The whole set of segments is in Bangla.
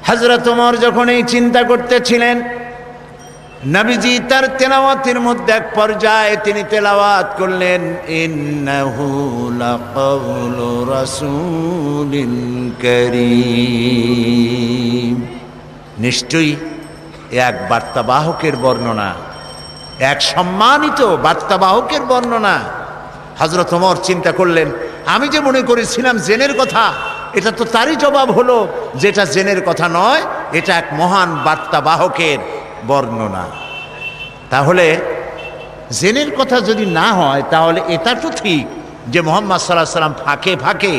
হযরত ওমর যখন এই চিন্তা করতেছিলেন, নবীজি তার তেলাওয়াতের মধ্যে এক পর্যায়ে তিনি তেলাওয়াত করলেন, ইন্নাহু লাকাউলু রাসূলিন কারীম। নিশ্চয়ই এক বার্তাবাহকের বর্ণনা, এক সম্মানিত বার্তাবাহকের বর্ণনা। হযরত ওমর চিন্তা করলেন, আমি যে মনে করেছিলাম জেনের কথা, এটা তো তারই জবাব হলো যেটা জেনের কথা নয়, এটা এক মহান বার্তাবাহকের বর্ণনা। তাহলে জেনের কথা যদি না হয়, তাহলে এটা তো ঠিক যে মুহাম্মদ সাল্লাল্লাহু আলাইহি সাল্লাম ফাঁকে ফাঁকে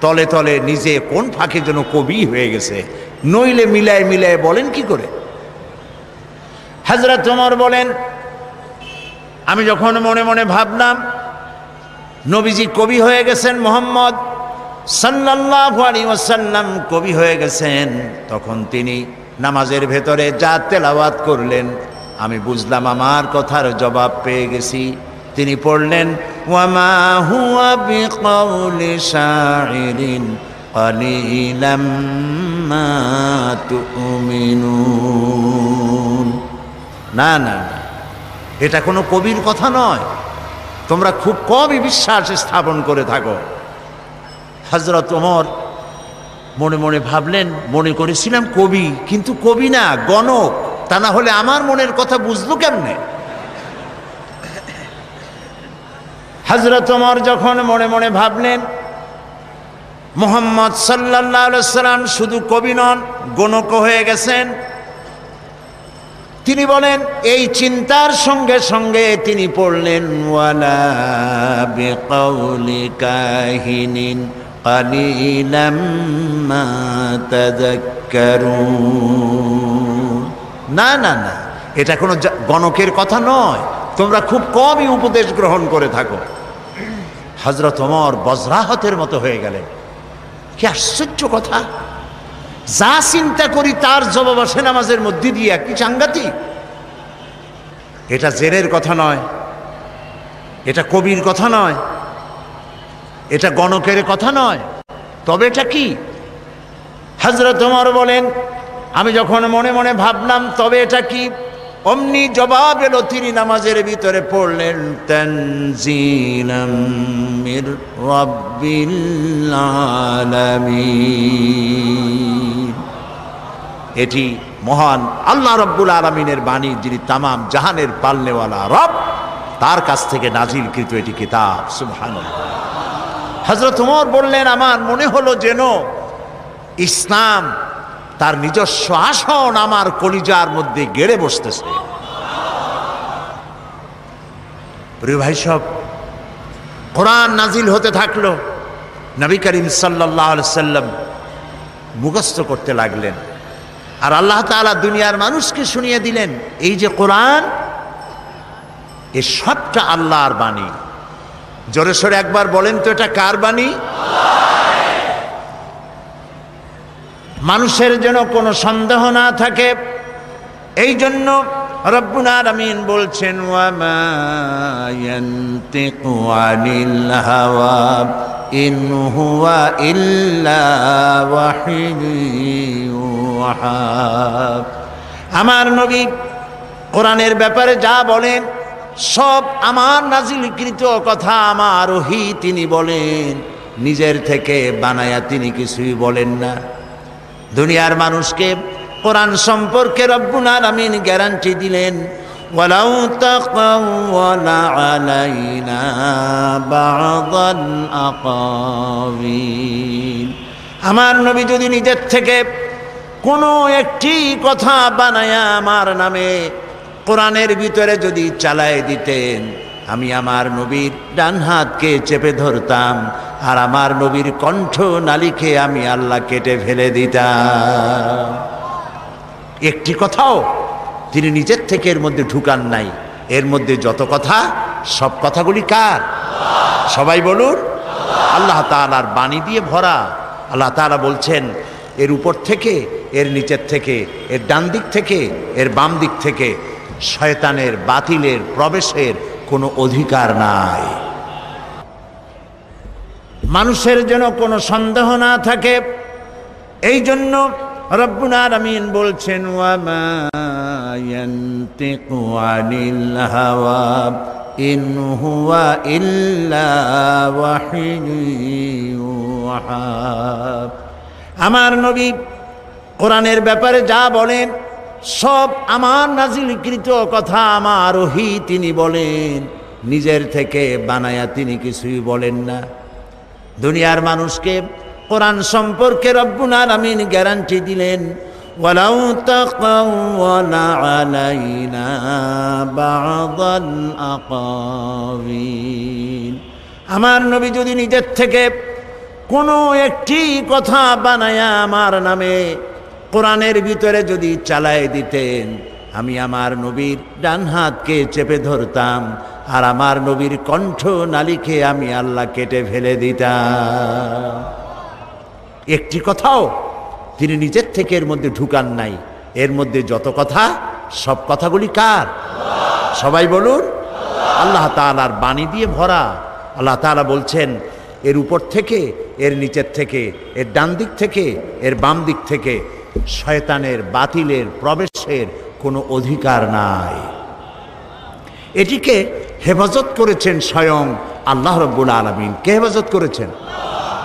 তলে তলে নিজে কোন ফাঁকে যেন কবি হয়ে গেছে, নইলে মিলায় মিলায় বলেন কি করে। হযরত ওমর বলেন, আমি যখন মনে মনে ভাবলাম নবীজি কবি হয়ে গেছেন, মুহাম্মদ সাল্লাল্লাহু আলাইহি ওয়াসাল্লাম কবি হয়ে গেছেন, তখন তিনি নামাজের ভেতরে যা তেলাওয়াত করলেন আমি বুঝলাম আমার কথার জবাব পেয়ে গেছি। তিনি পড়লেন, ওয়ামা হুয়া বিকাউলি শাইরিন কালিলাম মা তুমিনুন। না না না, এটা কোনো কবির কথা নয়, তোমরা খুব কমই বিশ্বাস স্থাপন করে থাকো। হযরত ওমর মনে মনে ভাবলেন, মনে করেছিলাম কবি, কিন্তু কবি না, গণক। তা না হলে আমার মনের কথা বুঝলো কেমনে? হযরত ওমর যখন মনে মনে ভাবলেন মুহাম্মদ সাল্লাল্লাহু আলাইহি সাল্লাম শুধু কবি নন, গণক হয়ে গেছেন, তিনি বলেন, এই চিন্তার সঙ্গে সঙ্গে তিনি পড়লেন, ওয়ালা বিকাউলি কাহিনিন কালিলাম মা তাযাক্কারুন। না না না, এটা কোনো গণকের কথা নয়, তোমরা খুব কমই উপদেশ গ্রহণ করে থাকো। হযরত ওমর বজ্রাহতের মতো হয়ে গেলেন। কি আশ্চর্য কথা! যা চিন্তা করি তার জবাব আসে নামাজের মধ্যে দিয়ে, কি সাংঘাতিক! এটা জেনের কথা নয়, এটা কবির কথা নয়, এটা গণকের কথা নয়, তবে এটা কি? হযরত ওমর বলেন, আমি যখন মনে মনে ভাবলাম তবে এটা কি, অমনি জবাব এলো, তিনি নামাজের ভিতরে পড়লেন, তানজিলাম মির রাব্বিল আলামিন। এটি মহান আল্লাহ রাব্বুল আলামিনের বাণী, যিনি তামাম জাহানের পালনেওয়ালা রব, তার কাছ থেকে নাজিলকৃত এটি কিতাব। সুবহানাল্লাহ। হযরত ওমর বললেন, আমার মনে হলো যেন ইসলাম তার নিজস্ব আসন আমার কলিজার মধ্যে গেড়ে বসতেছে। প্রিয় ভাই সব, কোরআন নাজিল হতে থাকলো, নবী করিম সাল্লাল্লাহু আলাইহি সাল্লাম মুখস্থ করতে লাগলেন, আর আল্লাহ তাআলা দুনিয়ার মানুষকে শুনিয়ে দিলেন, এই যে কোরআন, এ সবটা আল্লাহর বাণী। জোরে সোরে একবার বলেন তো, এটা কার বাণী? মানুষের যেন কোনো সন্দেহ না থাকে, এই জন্য রব্বুল আলামিন বলছেন, ওয়া মা ইয়ানতিকু আনিল হাওয়া ইন হুয়া ইল্লা ওয়াহিয়ুন ইউহা। আমার নবী কোরআনের ব্যাপারে যা বলেন সব আমার নাজিলকৃত কথা, আমার ওহী তিনি বলেন, নিজের থেকে বানায়া তিনি কিছুই বলেন না। দুনিয়ার মানুষকে কোরআন সম্পর্কে রব্বুল আলামিন গ্যারান্টি দিলেন, ওয়ালাউ তাকাওয়ালা আলাইনা বা'দাল আকাওয়িল। আমার নবী যদি নিজের থেকে কোনো একটি কথা বানায়া আমার নামে কোরআনের ভিতরে যদি চালায় দিতেন, আমি আমার নবীর ডান হাতকে চেপে ধরতাম, আর আমার নবীর কণ্ঠ নালিকে আমি আল্লাহ কেটে ফেলে দিতাম। একটি কথাও তিনি নিজের থেকে এর মধ্যে ঢুকান নাই। এর মধ্যে যত কথা, সব কথাগুলি কার? সবাই বলুন, আল্লাহ তাআলার বাণী দিয়ে ভরা। আল্লাহ তাআলা বলছেন, এর উপর থেকে, এর নিচের থেকে, এর ডান দিক থেকে, এর বাম দিক থেকে শয়তানের, বাতিলের প্রবেশের কোনো অধিকার নাই। মানুষের যেন কোনো সন্দেহ না থাকে, এই জন্য রব্বুল আলামিন বলছেন ওয়া মা ইয়ানতিকু আনিল হাওয়া ইন হুয়া ইল্লা ওয়াহয়ুন ইউহা। আমার নবী কোরআনের ব্যাপারে যা বলেন সব আমার নাজিলকৃত কথা, আমার ওহী তিনি বলেন, নিজের থেকে বানায়া তিনি কিছুই বলেন না। দুনিয়ার মানুষকে কোরআন সম্পর্কে রব্বুল আলামিন গ্যারান্টি দিলেন, ওয়ালাউ তাকাওয়ালা আলাইনা বা'দাল আকাওয়িল। আমার নবী যদি নিজের থেকে কোনো একটি কথা বানায়া আমার নামে কোরআনের ভিতরে যদি চালায় দিতেন, আমি আমার নবীর ডান হাতকে চেপে ধরতাম, আর আমার নবীর কণ্ঠ নালীকে আমি আল্লাহ কেটে ফেলে দিতাম। একটি কথাও তিনি নিজের থেকে এর মধ্যে ঢুকান নাই। এর মধ্যে যত কথা, সব কথাগুলি কার? সবাই বলুন, আল্লাহ তাআলার বাণী দিয়ে ভরা। আল্লাহ তাআলা বলছেন, এর উপর থেকে, এর নিচের থেকে, এর ডান দিক থেকে, এর বাম দিক থেকে শয়তানের, বাতিলের প্রবেশের কোনো অধিকার নাই। এটিকে হেফাজত করেছেন স্বয়ং আল্লাহ রাব্বুল আলামিন। কে হেফাজত করেছেন?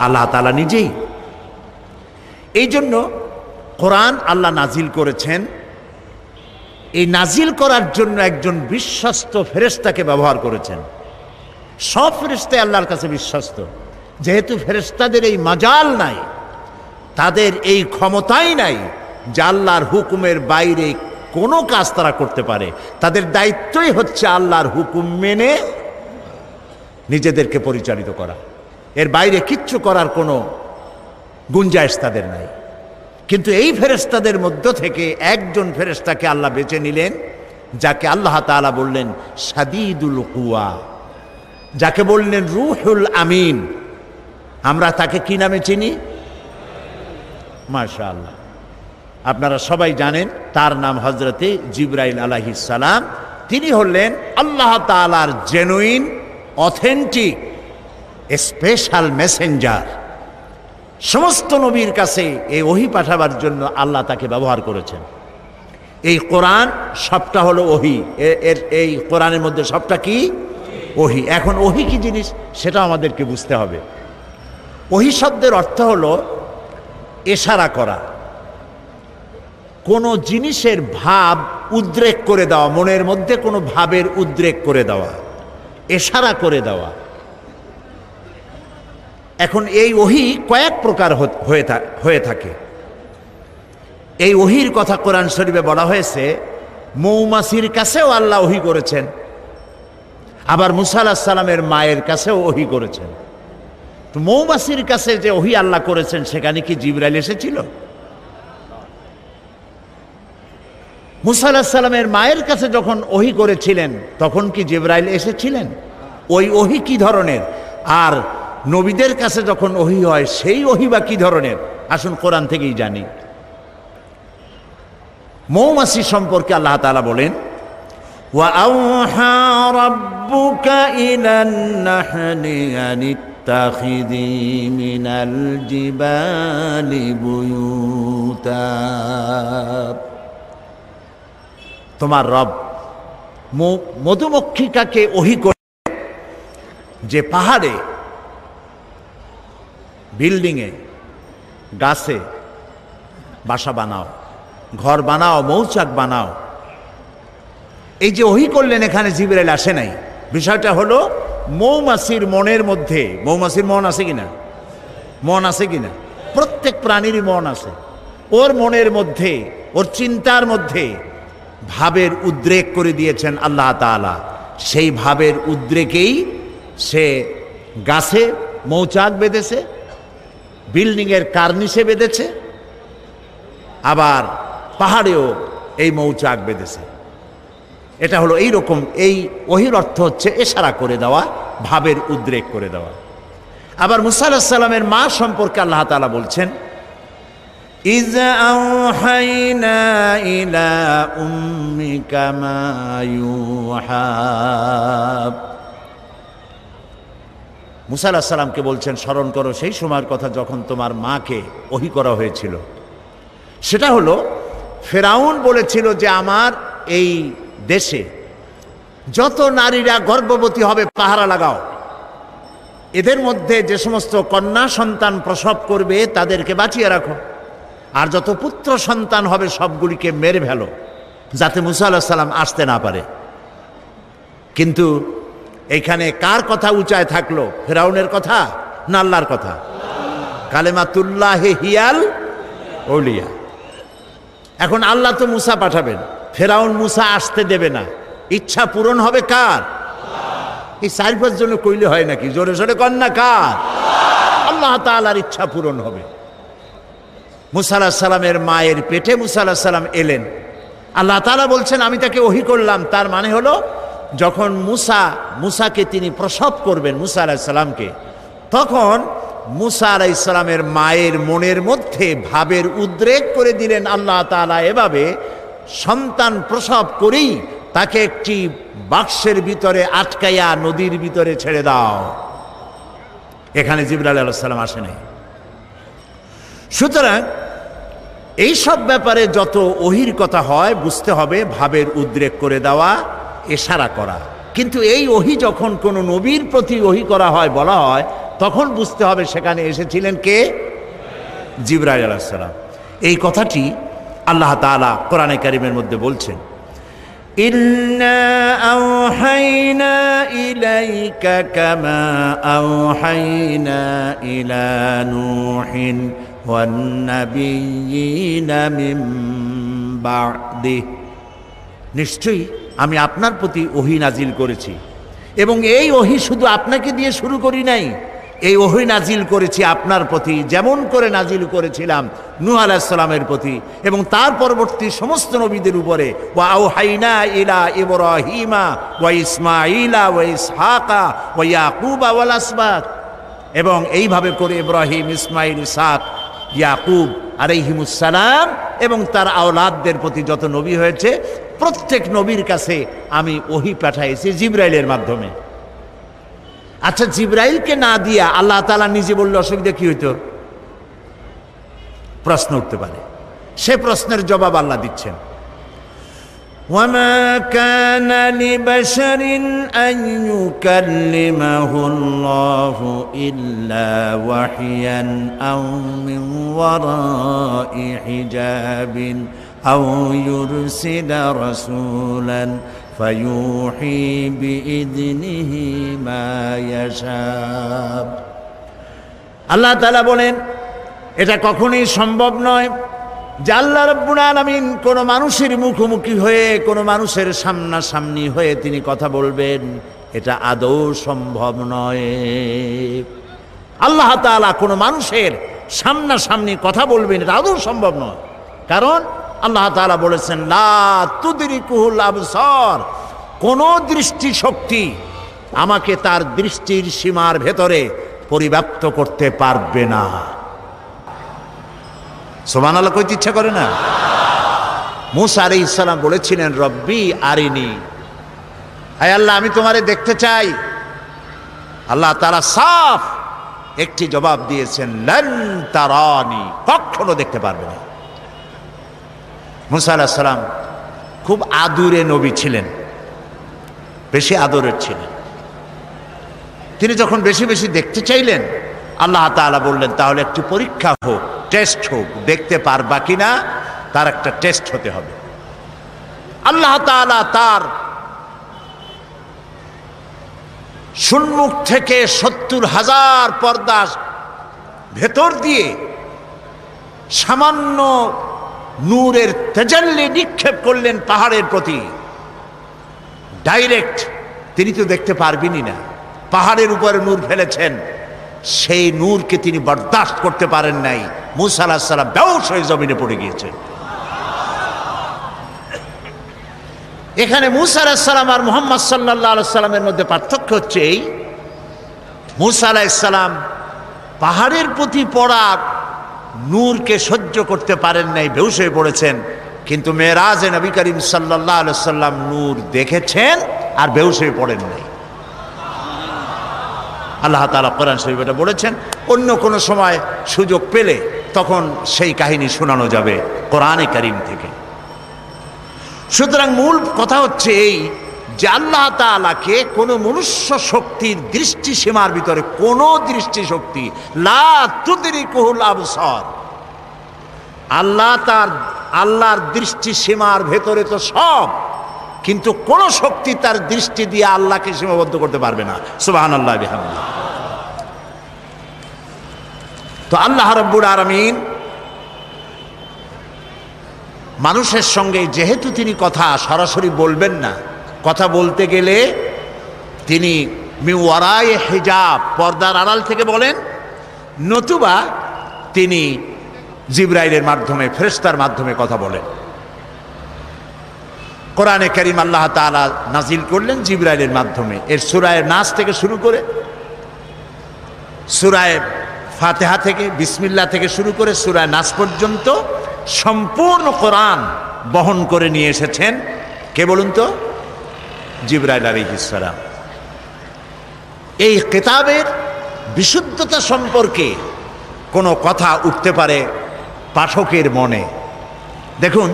আল্লাহ তাআলা নিজেই। এই জন্য কোরআন আল্লাহ নাজিল করেছেন, এই নাজিল করার জন্য একজন বিশ্বস্ত ফেরেশতাকে ব্যবহার করেছেন। সব ফেরেশতা আল্লাহর কাছে বিশ্বস্ত, যেহেতু ফেরেশতাদের এই মাজাল নাই, তাদের এই ক্ষমতাই নাই যে আল্লাহর হুকুমের বাইরে কোনো কাজ তারা করতে পারে। তাদের দায়িত্বই হচ্ছে আল্লাহর হুকুম মেনে নিজেদেরকে পরিচালিত করা, এর বাইরে কিচ্ছু করার কোনো গুঞ্জাইশ তাদের নাই। কিন্তু এই ফেরেশতাদের মধ্য থেকে একজন ফেরেশতাকে আল্লাহ বেছে নিলেন, যাকে আল্লাহ তাআলা বললেন শাদীদুল কুওয়া, যাকে বললেন রূহুল আমিন। আমরা তাকে কি নামে চিনি? মাশাআল্লাহ, আপনারা সবাই জানেন তার নাম হযরতে জিবরাইল আলাইহিস সালাম। তিনি হলেন আল্লাহ তাআলার জেনুইন, অথেন্টিক, স্পেশাল মেসেঞ্জার। সমস্ত নবীর কাছে এই ওহী পাঠাবার জন্য আল্লাহ তাকে ব্যবহার করেছেন। এই কোরআন সবটা হলো ওহী। এই কোরআনের মধ্যে সবটা কি? ওহী। এখন ওহী কি জিনিস সেটা আমাদেরকে বুঝতে হবে। ওহী শব্দের অর্থ হলো ইশারা করা, কোনো জিনিসের ভাব উদ্রেক করে দেওয়া, মনের মধ্যে কোনো ভাবের উদ্রেক করে দেওয়া, ইশারা করে দেওয়া। এখন এই ওহী কয়েক প্রকার হয়ে থাকে। এই ওহীর কথা কোরআন শরীফে বলা হয়েছে, মৌমাছির কাছেও আল্লাহ ওহী করেছেন, আবার মুসা আলাইহিস সালামের মায়ের কাছেও ওহী করেছেন। তো মৌমাছির কাছে যে ওহী আল্লাহ করেছেন, সেখানে কি জিবরাইল এসেছিল? মুসা আলাইহিস সালামের মায়ের কাছে যখন ওহী করেছিলেন, তখন কি জিবরাইল এসেছিলেন? ওই ওহী কি ধরনের? আর নবীদের কাছে যখন ওহী হয়, সেই ওহী বা কি ধরনের? আসুন কোরআন থেকেই জানি। মৌমাছি সম্পর্কে আল্লাহ তাআলা বলেন, ওয়া আওহা রাব্বুকা ইলান নাহলি আনিত্তাখিযি মিনাল জিবালি বুয়ুতা। তোমার রব মধুমক্ষিকাকে ওহী করে যে পাহাড়ে, বিল্ডিংয়ে, গাছে বাসা বানাও, ঘর বানাও, মৌচাক বানাও। এই যে ওহী করলেন, এখানে জিবরাইল আসে নাই। বিষয়টা হলো মৌমাছির মনের মধ্যে, মৌমাছির মন আছে কিনা? মন আছে কিনা? প্রত্যেক প্রাণীরই মন আছে। ওর মনের মধ্যে, ওর চিন্তার মধ্যে ভাবের উদ্রেক করে দিয়েছেন আল্লাহ তাআলা। সেই ভাবের উদ্রেকেই সে গাছে মৌচাক বেঁধেছে, বিল্ডিংয়ের কার্নিশে বেঁধেছে, আবার পাহাড়েও এই মৌচাক বেঁধেছে। এটা হলো এই রকম। এই ওহীর অর্থ হচ্ছে ইশারা করে দেওয়া, ভাবের উদ্রেক করে দেওয়া। আবার মুসা আলাইহিস সালামের মা সম্পর্কে আল্লাহ তাআলা বলছেন, ইয আওহাইনা ইলা উম্মিকা মা ইউহা। মুসা আলাইহিস সালামকে বলছেন, স্মরণ করো সেই সময়ের কথা যখন তোমার মাকে ওহী করা হয়েছিল। সেটা হলো ফেরাউন বলেছিল যে আমার এই দেশে যত নারীরা গর্ভবতী হবে পাহারা লাগাও, এদের মধ্যে যে সমস্ত কন্যা সন্তান প্রসব করবে তাদেরকে বাঁচিয়ে রাখো, আর যত পুত্র সন্তান হবে সবগুলিকে মেরে ফেলো, যাতে মুসা আলাইহিস সালাম আসতে না পারে। কিন্তু এইখানে কার কথা উঁচায় থাকলো, ফেরাউনের কথা না আল্লাহর কথা? কালেমাতুল্লাহি হিয়াল আউলিয়া। এখন আল্লাহ তো মুসা পাঠাবেন, ফেরাউন মুসা আসতে দেবে না, ইচ্ছা পূরণ হবে কার? এই 4-5 জনে কইলে হয় নাকি? জোরে জোরে কন না, কার? আল্লাহ তাআলার ইচ্ছা পূরণ হবে। মুসা আলাইহিস সালামের মায়ের পেটে মুসা আলাইহিস সালাম এলেন, আল্লাহ তাআলা বলছেন আমি তাকে ওহী করলাম। তার মানে হলো যখন মুসাকে তিনি প্রসব করবেন, মুসা আলাইহিস সালামকে, তখন মুসা আলাইহিস সালামের মায়ের মনের মধ্যে ভাবের উদ্রেক করে দিলেন আল্লাহ তাআলা এভাবে, সন্তান প্রসব করেই তাকে একটি বাক্সের ভিতরে আটকাইয়া নদীর ভিতরে ছেড়ে দাও। এখানে জিবরাইল আলাইহিস সালাম আসে নাই। সুতরাং এইসব ব্যাপারে যত ওহির কথা হয় বুঝতে হবে ভাবের উদ্রেক করে দেওয়া, ইশারা করা। কিন্তু এই ওহি যখন কোনো নবীর প্রতি ওহি করা হয়, বলা হয়, তখন বুঝতে হবে সেখানে এসেছিলেন কে? জিবরাইল আলাইহিস সালাম। এই কথাটি আল্লাহ তাআলা কোরআনে কারীমের মধ্যে বলছেন, ইন্না আওহাইনা ইলাইকা কামা আওহাইনা ইলা নূহিন ওয়ান নাবিয়্যিনা মিন বা'দিহি। নিশ্চয়ই আমি আপনার প্রতি ওহী নাজিল করেছি, এবং এই ওহী শুধু আপনাকে দিয়ে শুরু করি নাই, এই ওহী নাজিল করেছি আপনার প্রতি যেমন করে নাজিল করেছিলাম নূহ আলাইহিস সালামের প্রতি এবং তার পরবর্তী সমস্ত নবীদের উপরে। ওয়া আওহাইনা ইলা ইব্রাহিমা ওয়া ইসমাঈলা ওয়া ইসহাকা ওয়া ইয়াকুবা ওয়াল আসবাত। এবং এইভাবে করে ইব্রাহিম, ইসমাঈল, ইসহাক, ইয়াকুব আলাইহিমুস সালাম এবং তার আওলাদদের প্রতি যত নবী হয়েছে প্রত্যেক নবীর কাছে আমি ওহী পাঠাইছি জিবরাইলের মাধ্যমে। আচ্ছা, জিবরাইলকে না দিয়া আল্লাহ তাআলা নিজে বললে অসুবিধা কি হইতো? প্রশ্ন উঠতে পারে। সে প্রশ্নের জবাব আল্লাহ দিচ্ছেন, ওয়ামা কানা লিবাশারিন আন ইউকাল্লিমাহুল্লাহু ইল্লা ওয়াহিয়ান আও মিন ওয়ারাই হিজাবিন আও ইউরসিলা রাসূলান ফায়ুহি বিইذনিহি মা ইয়াশা। আল্লাহ তাআলা বলেন এটা কখনোই সম্ভব নয় যে আল্লাহ রাব্বুল আলামিন কোন মানুষের মুখোমুখি হয়ে, কোন মানুষের সামনাসামনি হয়ে তিনি কথা বলবেন, এটা আদৌ সম্ভব নয়। আল্লাহ তাআলা কোন মানুষের সামনাসামনি কথা বলবেন, এটা আদৌ সম্ভব নয়। কারণ আল্লাহ তাআলা বলেছেন লা তুদরিকুহুল আবসার, কোন দৃষ্টি শক্তি আমাকে তার দৃষ্টির সীমার ভেতরে পরিব্যাপ্ত করতে পারবে না। সুবহানাল্লাহ কইতে ইচ্ছা করে না? মুসা আলাইহিস সালাম বলেছিলেন রব্বি আরিনি, আয় আল্লাহ আমি তোমারে দেখতে চাই। আল্লাহ তাআলা সাফ একটি জবাব দিয়েছেন, লান তারানি, কখনো দেখতে পারবে না। মুসা আলাইহিস সালাম খুব আদুরে নবী ছিলেন, বেশি আদরের ছিলেন। তিনি যখন বেশি বেশি দেখতে চাইলেন, আল্লাহ তাআলা বললেন তাহলে একটি পরীক্ষা হোক, টেস্ট হোক, দেখতে পারবা কিনা তার একটা টেস্ট হতে হবে। আল্লাহ তাআলা তার সম্মুখ থেকে ৭০,০০০ পর্দা ভেতর দিয়ে সামান্য নূরের তাজাল্লি নিক্ষেপ করলেন পাহাড়ের প্রতি, ডাইরেক্ট। তিনি তো দেখতে পারবেনই না, পাহাড়ের উপরে নূর ফেলেছেন, সেই নূরকে তিনি বরদাস্ত করতে পারেন নাই। মুসা আলাইহিস সালাম বেহুশ হয়ে জমিনে পড়ে গিয়েছেন। এখানে মুসা আলাইহিস সালাম আর মুহাম্মদ সাল্লাল্লাহু আলাইহি সাল্লামের মধ্যে পার্থক্য হচ্ছে এই, মুসা আলাইহিস সালাম পাহাড়ের প্রতি পড়া নূরকে সহ্য করতে পারেন নাই, বেহুশ হয়ে পড়েছেন। কিন্তু মেরাজে নবী করিম সাল্লাল্লাহু আলাইহি সাল্লাম নূর দেখেছেন আর বেহুশ হয়ে পড়েন নাই। আল্লাহ তাআলা কোরআন শরীফে এটা বলেছেন। অন্য কোনো সময় সুযোগ পেলে তখন সেই কাহিনী শোনানো যাবে কোরআনে কারীম থেকে। সুতরাং মূল কথা হচ্ছে এই যে আল্লাহ তাআলাকে কোনো মনুষ্য শক্তির দৃষ্টি সীমার ভিতরে কোনো দৃষ্টি শক্তি লা তুদরিকুহুল আবসার, আল্লাহর দৃষ্টি সীমার ভেতরে তো সব, কিন্তু কোন শক্তি তার দৃষ্টি দিয়ে আল্লাহকে সীমাবদ্ধ করতে পারবে না। সুবহানাল্লাহ বিহামদিহি। তো আল্লাহ রাব্বুল আলামিন মানুষের সঙ্গে যেহেতু তিনি কথা সরাসরি বলবেন না, কথা বলতে গেলে তিনি মিওয়ারায়ে হিজাব, পর্দার আড়াল থেকে বলেন, নতুবা তিনি জিবরাইলের মাধ্যমে, ফেরেশতার মাধ্যমে কথা বলেন। কোরআনে কারীম আল্লাহ তাআলা নাজিল করলেন জিবরাইলের মাধ্যমে। এর সূরা নাস থেকে শুরু করে সূরা ফাতিহা থেকে, বিসমিল্লাহ থেকে শুরু করে সূরা নাস পর্যন্ত সম্পূর্ণ কোরআন বহন করে নিয়ে এসেছেন কে বলুন তো? জিবরাইল আলাইহিস সালাম। এই কিতাবের বিশুদ্ধতা সম্পর্কে কোনো কথা উঠতে পারে পাঠকের মনে। দেখুন,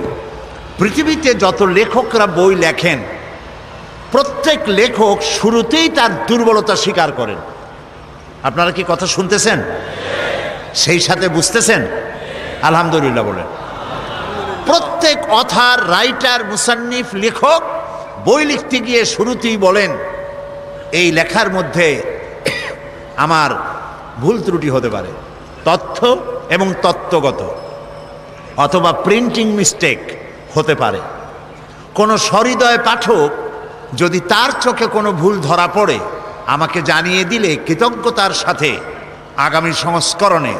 পৃথিবীতে যত লেখকরা বই লেখেন, প্রত্যেক লেখক শুরুতেই তার দুর্বলতা স্বীকার করেন। আপনারা কি কথা শুনতেছেন? সেই সাথে বুঝতেছেন? আলহামদুলিল্লাহ বলেন। প্রত্যেক অথার, রাইটার, মুসান্নিফ, লেখক বই লিখতে গিয়ে শুরুতেই বলেন এই লেখার মধ্যে আমার ভুল ত্রুটি হতে পারে, তথ্য এবং তত্ত্বগত, অথবা প্রিন্টিং মিস্টেক হতে পারে। কোনো সহৃদয় পাঠক যদি তার চোখে কোনো ভুল ধরা পড়ে আমাকে জানিয়ে দিলে কৃতজ্ঞতার সাথে আগামী সংস্করণে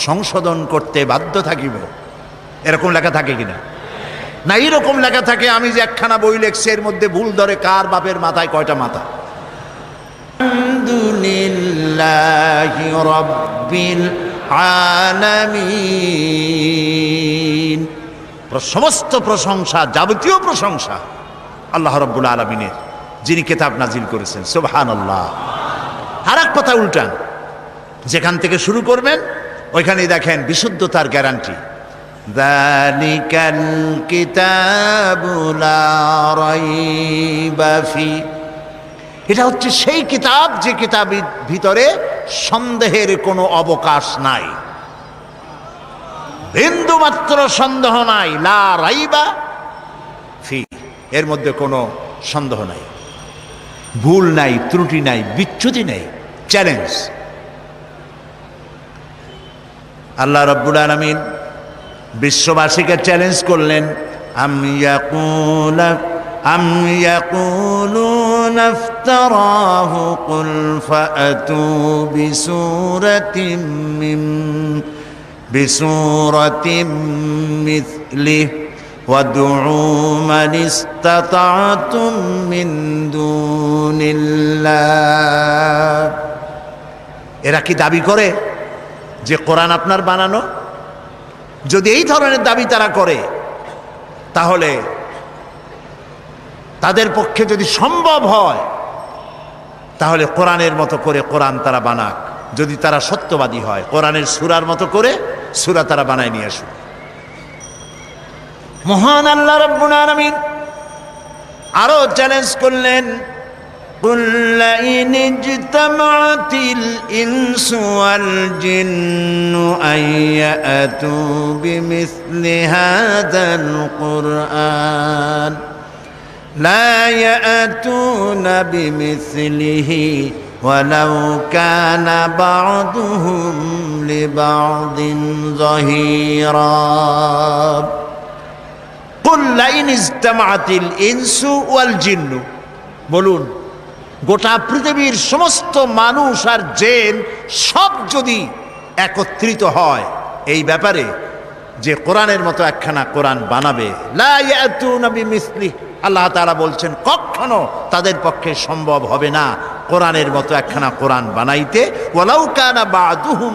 সংশোধন করতে বাধ্য থাকিব। এরকম লেখা থাকে কিনা? না, এরকম লেখা থাকে আমি যে একখানা বই লেখছি এর মধ্যে ভুল ধরে কার বাপের মাথায় কয়টা মাথা। আলহামদুলিল্লাহি রাব্বিল আলামিন। সমস্ত প্রশংসা, যাবতীয় প্রশংসা আল্লাহ রাব্বুল আলামিনের, যিনি কিতাব নাজিল করেছেন। সুবহানাল্লাহ। আর এক কথা উল্টান, যেখান থেকে শুরু করবেন ওইখানেই দেখেন বিশুদ্ধতার গ্যারান্টি। যালিকাল কিতাবু লা রাইবা ফি। এটা হচ্ছে সেই কিতাব যে কিতাবের ভিতরে সন্দেহের কোনো অবকাশ নাই, বিন্দুমাত্র সন্দেহ নাই। লা রাইবা ফি, এর মধ্যে কোনো সন্দেহ নাই, ভুল নাই, ত্রুটি নাই, বিচ্যুতি নেই। চ্যালেঞ্জ। আল্লাহ রাব্বুল আলামিন বিশ্ববাসীকে চ্যালেঞ্জ করলেন, আম ইয়াকুলুনা ইফতারাহু কুল ফাআতু বিসূরাতিম মিথলিহি ওয়াদউ মান ইসতাতা'তুম মিন দুনিল্লাহ। এরা কি দাবি করে যে কোরআন আপনার বানানো? যদি এই ধরনের দাবি তারা করে, তাহলে তাদের পক্ষে যদি সম্ভব হয় তাহলে কোরআনের মতো করে কোরআন তারা বানাক। যদি তারা সত্যবাদী হয়, কোরআনের সূরার মতো করে সূরা তারা বানায় নিয়ে আসুক। মহান আল্লাহ রাব্বুল আলামিন আরো চ্যালেঞ্জ করলেন, قل لئن اجتمعت الإنس والجن أن يأتوا بمثل هذا القرآن لا يأتون بمثله ولو كان بعضهم لبعض ظهيرا قل لئن اجتمعت الإنس والجن। বলুন, গোটা পৃথিবীর সমস্ত মানুষ আর জিন সব যদি একত্রিত হয় এই ব্যাপারে যে কোরআনের মতো একখানা কোরআন বানাবে, লা ইয়াতুনা বিমিসলি, আল্লাহ তাআলা বলছেন কখনো তাদের পক্ষে সম্ভব হবে না কোরআনের মতো একখানা কোরআন বানাইতে। ওয়ালাউ কানা বা'দুহুম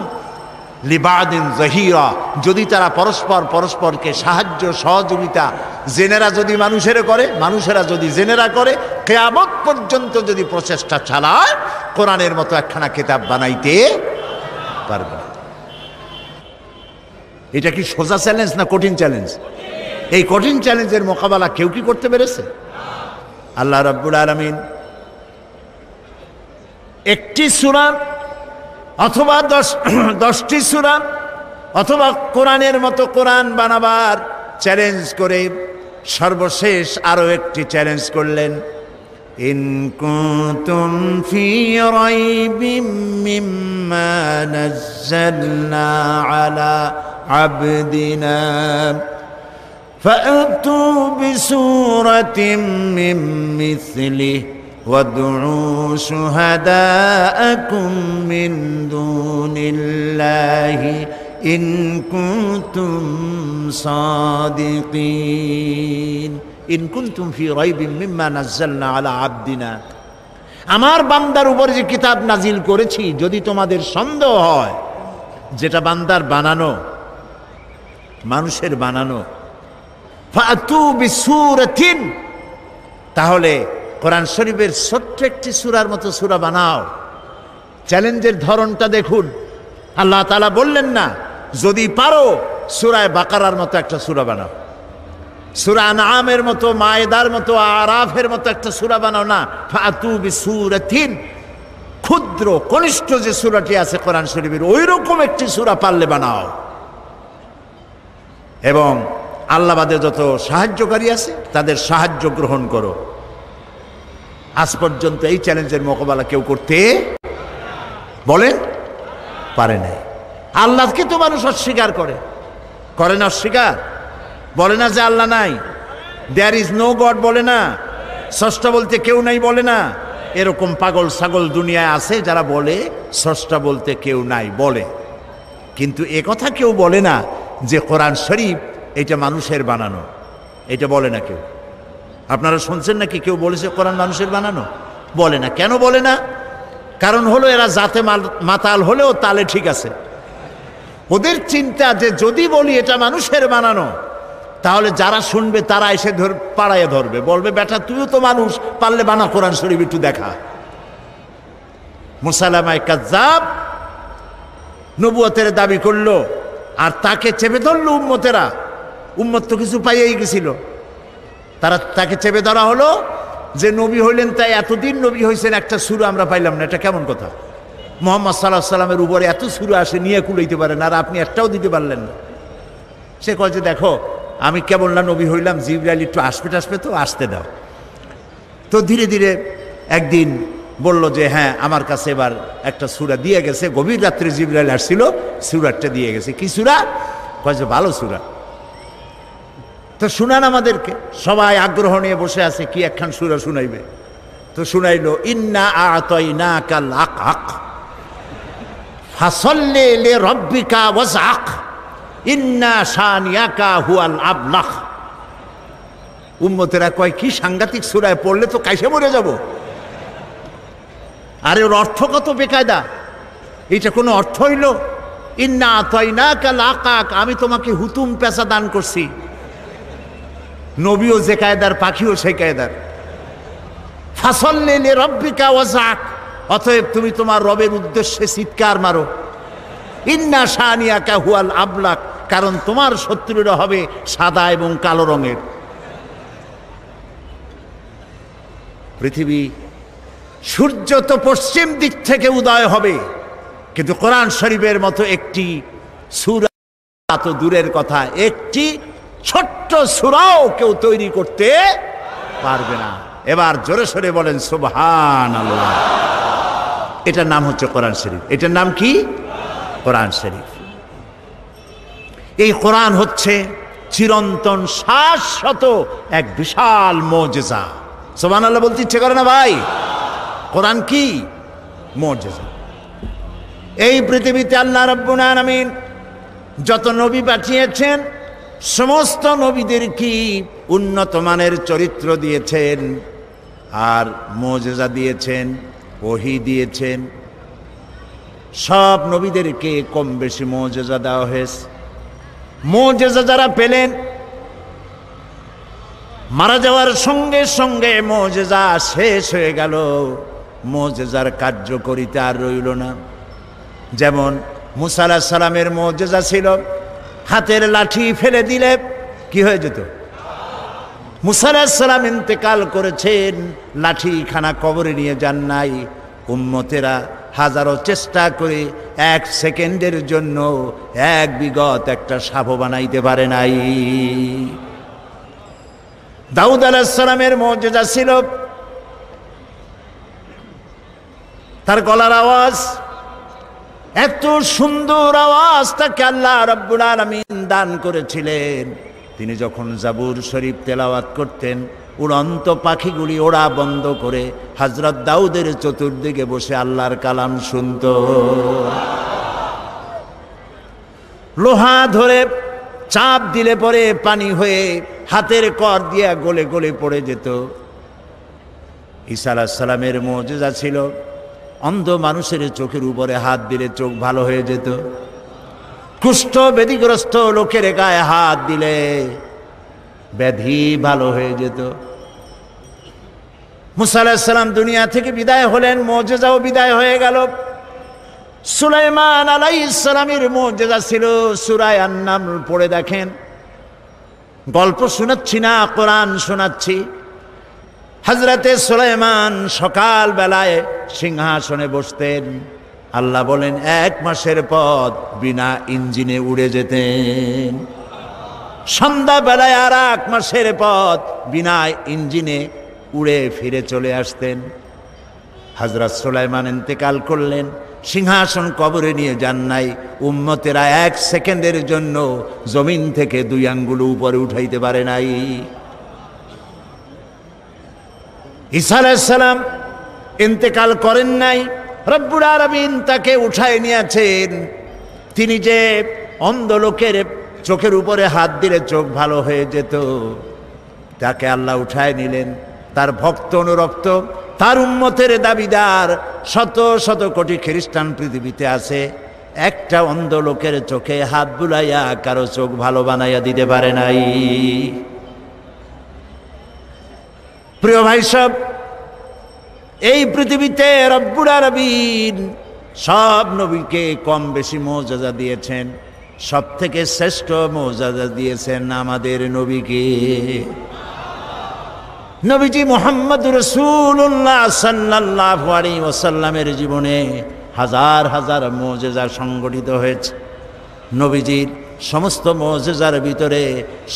লিবাদিন জহিরা, যদি তারা পরস্পরকে সাহায্য সহযোগিতা, জেনেরা যদি মানুষেরা করে, মানুষেরা যদি জেনেরা করে, কিয়ামত পর্যন্ত যদি প্রচেষ্টা চালায়, কোরআনের মতো একখানা কিতাব বানাইতে পারবে। এটা কি সোজা চ্যালেঞ্জ না কঠিন চ্যালেঞ্জ? এই কঠিন চ্যালেঞ্জের মোকাবেলা কেউ কি করতে পেরেছে? আল্লাহ রাব্বুল আলামিন একটি সূরা অথবা 10টি সূরা অথবা কোরআনের মতো কোরআন বানাবার চ্যালেঞ্জ করে সর্বশেষ আরো একটি চ্যালেঞ্জ করলেন, ইন কুনতুম ফি রাইবিম মিম্মা নাযালনা আলা আবদিনা ফাআতু বিসূরাতিন মিন মিসলিহি وادعوا شهداءكم من دون الله إن كنتم صادقين إن كنتم في ريب مما نزلنا على عبدنا আমার বান্দার উপর যে কিতাব নাজিল করেছি যদি তোমাদের সন্দেহ হয় যেটা বান্দার বানানো, মানুষের বানানো, ফাতু বিসূরাতিন, তাহলে কোরআন শরীফের ছোট্ট একটি সূরার মতো সূরা বানাও। চ্যালেঞ্জের ধরনটা দেখুন। আল্লাহ তাআলা বললেন না যদি পারো সূরা বাকারার মতো একটা সূরা বানাও, সূরা আনআমের মতো, মায়েদার মতো, আরাফের মতো একটা সূরা বানাও না। ফাতু বিসূরাতিন, ক্ষুদ্র কনিষ্ঠ যে সূরাটি আছে কোরআন শরীফের ওই রকম একটি সূরা পারলে বানাও, এবং আল্লাহবাদে যত সাহায্যকারী আছে তাদের সাহায্য গ্রহণ করো। আজ পর্যন্ত এই চ্যালেঞ্জের মোকাবেলা কেউ করতে বলেন পারে নাই। আল্লাহকে তো মানুষ অস্বীকার করে না, অস্বীকার বলে না যে আল্লাহ নাই, দেয়ার ইজ নো গড বলে না, স্রষ্টা বলতে কেউ নাই বলে না। এরকম পাগল ছাগল দুনিয়ায় আছে যারা বলে স্রষ্টা বলতে কেউ নাই বলে, কিন্তু এ কথা কেউ বলে না যে কোরআন শরীফ এটা মানুষের বানানো, এটা বলে না কেউ। আপনারা শুনছেন নাকি কেউ বলেছে কোরআন মানুষের বানানো? বলে না। কেন বলে না? কারণ হলো এরা জাতে মাতাল হলেও তালে ঠিক আছে। ওদের চিন্তা যে যদি বলি এটা মানুষের বানানো তাহলে যারা শুনবে তারা এসে পাড়ায় ধরবে, বলবে বেটা তুইও তো মানুষ, পারলে বানা কোরআন শরীফ একটু দেখা। মুসাইলামা কাযযাব নবুয়তের দাবি করলো আর তাকে চেপে ধরলো উম্মতেরা। উম্মত তো কিছু পাইয়েই গেছিল, তাকে চেপে ধরা হলো যে নবী হইলেন তাই এতদিন নবী হয়েছেন, একটা সূরা আমরা পাইলাম না, এটা কেমন কথা? মুহাম্মদ সাল্লাল্লাহু আলাইহি সাল্লামের উপরে এত সূরা আসে নিয়ে কুলাইতে পারেন আর আপনি একটাও দিতে পারলেন না। সে কয় যে দেখো আমি কেবল না নবী হইলাম, জিবরাইল একটু আসবে তো আসতে দাও। তো ধীরে ধীরে একদিন বলল যে হ্যাঁ আমার কাছে এবার একটা সূরা দিয়ে গেছে, গভীর রাত্রে জিবরাইল আসছিল, সূরাটা দিয়ে গেছে। কি সূরা? কয় যে ভালো সূরা। তো শুনান আমাদেরকে। সবাই আগ্রহ নিয়ে বসে আছে কি একখান সূরা শুনাইবে। তো শুনাইলো ইন্না আ'তাইনাকাল আকআক ফাসাল্লি লিরাব্বিকা ওয়াজআক ইন্না শানিয়াকা হুয়াল আবলাহ। উম্মতেরা কয় কি সাংঘাতিক সূরা, পড়লে তো কাইসে মরে যাব। আরে ওর অর্থ কত বেকায়দা, এটা কোনো অর্থ হইল? ইন্না আ'তাইনাকাল আকআক, আমি তোমাকে হুতুম পেঁচা দান করছি। নবীও যে কায়দার, পাখিও সেই কায়দার। ফাসাল্লি লিরাব্বিকা ওয়াজআক, অতএব তুমি তোমার রবের উদ্দেশ্যে চিৎকার মারো। ইন্না শানিয়াকা হুয়াল আবলাক, কারণ তোমার শত্রুরা হবে সাদা এবং কালো রঙের। পৃথিবী সূর্য তো পশ্চিম দিক থেকে উদয় হবে, কিন্তু কোরআন শরীফের মতো একটি সূরা তো দূরের কথা, একটি ছোট্ট সূরাও কেউ তৈরি করতে পারবে না। এবার জোরে সোরে বলেন সুবহানাল্লাহ। এটার নাম হচ্ছে কোরআন শরীফ। এটার নাম কি? কোরআন শরীফ। এই কোরআন হচ্ছে চিরন্তন শাশ্বত এক বিশাল মুজিজা। সুবহানাল্লাহ বলতে ইচ্ছে করে না ভাই? কোরআন কি মুজিজা। এই পৃথিবীতে আল্লাহ রাব্বুল আলামিন যত নবী পাঠিয়েছেন সমস্ত নবীদের কি উন্নত মানের চরিত্র দিয়েছেন, আর মুজিজা দিয়েছেন, ওহী দিয়েছেন। সব নবীদেরকে কম বেশি মুজিজা দেওয়া হয়েছে। মুজিজা যারা পেলেন মারা যাওয়ার সঙ্গে সঙ্গে মুজিজা শেষ হয়ে গেল, মুজিজার কার্যকারিতা আর রইল না। যেমন মুসা আলাইহিস সালামের মুজিজা ছিল হাতের লাঠি ফেলে দিলে কি হয়ে যেত? মুসা আলাইহিস সালাম ইন্তেকাল করেছেন, লাঠিখানা কবরে নিয়ে যান নাই। উম্মতেরা হাজারো চেষ্টা করে 1 সেকেন্ডের জন্য 1 বিগত একটা সাপ বানাইতে পারে নাই। দাউদ আলাইহিস সালামের মুজিজা ছিল তার গলার আওয়াজ, এত সুন্দর আওয়াজ তাকে আল্লাহ রাব্বুল আলামিন দান করেছিলেন। তিনি যখন জাবুর শরীফ তেলাওয়াত করতেন, উড়ন্ত পাখিগুলি ওড়া বন্ধ করে হযরত দাউদের চতুর্দিকে বসে আল্লাহর কালাম শুনত। লোহা ধরে চাপ দিলে পরে পানি হয়ে হাতের কর দিয়া গলে গলে পড়ে যেত। ঈসা আলাইহিস সালামের মুজিজা ছিল অন্ধ মানুষের চোখের উপরে হাত দিলে চোখ ভালো হয়ে যেত। কুষ্ঠ ব্যাধিগ্রস্ত লোকের গায়ে হাত দিলে ব্যাধি ভালো হয়ে যেত। মুসা আলাইহিস সালাম দুনিয়া থেকে বিদায় হলেন, মুজিজাও বিদায় হয়ে গেল। সুলাইমান আলাইহিস সালামের মুজিজা ছিল সূরা আন-নামল পড়ে দেখেন। গল্প শোনাচ্ছি না, কোরআন শোনাচ্ছি। হযরতে সুলাইমান সকাল বেলায় সিংহাসনে বসতেন। আল্লাহ বলেন 1 মাসের পথ বিনা ইঞ্জিনে উড়ে যেতেন। সন্ধ্যা বেলায় আর 1 মাসের পথ বিনা ইঞ্জিনে উড়ে ফিরে চলে আসতেন। হযরত সুলাইমান ইন্তেকাল করলেন, সিংহাসন কবরে নিয়ে যান নাই। উম্মতেরা 1 সেকেন্ডের জন্য জমিন থেকে 2 আঙ্গুল উপরে উঠাইতে পারে নাই। ঈসা আলাইহিস সালাম ইন্তেকাল করেন নাই, রব্বুল আলামিন তাকে উঠায় নিয়েছেন। তিনি যে অন্ধ লোকের চোখের উপরে হাত দিলে চোখ ভালো হয়ে যেত, তাকে আল্লাহ উঠায় নিলেন। তার ভক্ত অনুরক্ত, তার উম্মতের দাবিদার শত শত কোটি খ্রিস্টান পৃথিবীতে আছে, একটা অন্ধ লোকের চোখে হাত বুলাইয়া কারো চোখ ভালো বানাইয়া দিতে পারে নাই। প্রিয় ভাই সব, এই পৃথিবীতে রব্বুল আলামিন সব নবীকে কম বেশি মুজিজা দিয়েছেন। সব থেকে শ্রেষ্ঠ মুজিজা দিয়েছেন আমাদের নবীকে। নবীজি মুহাম্মদুর রাসূলুল্লাহ সাল্লাল্লাহু আলাইহি ওয়াসাল্লামের জীবনে হাজার হাজার মুজিজা সংগঠিত হয়েছে। নবীজির সমস্ত মুজিজার ভিতরে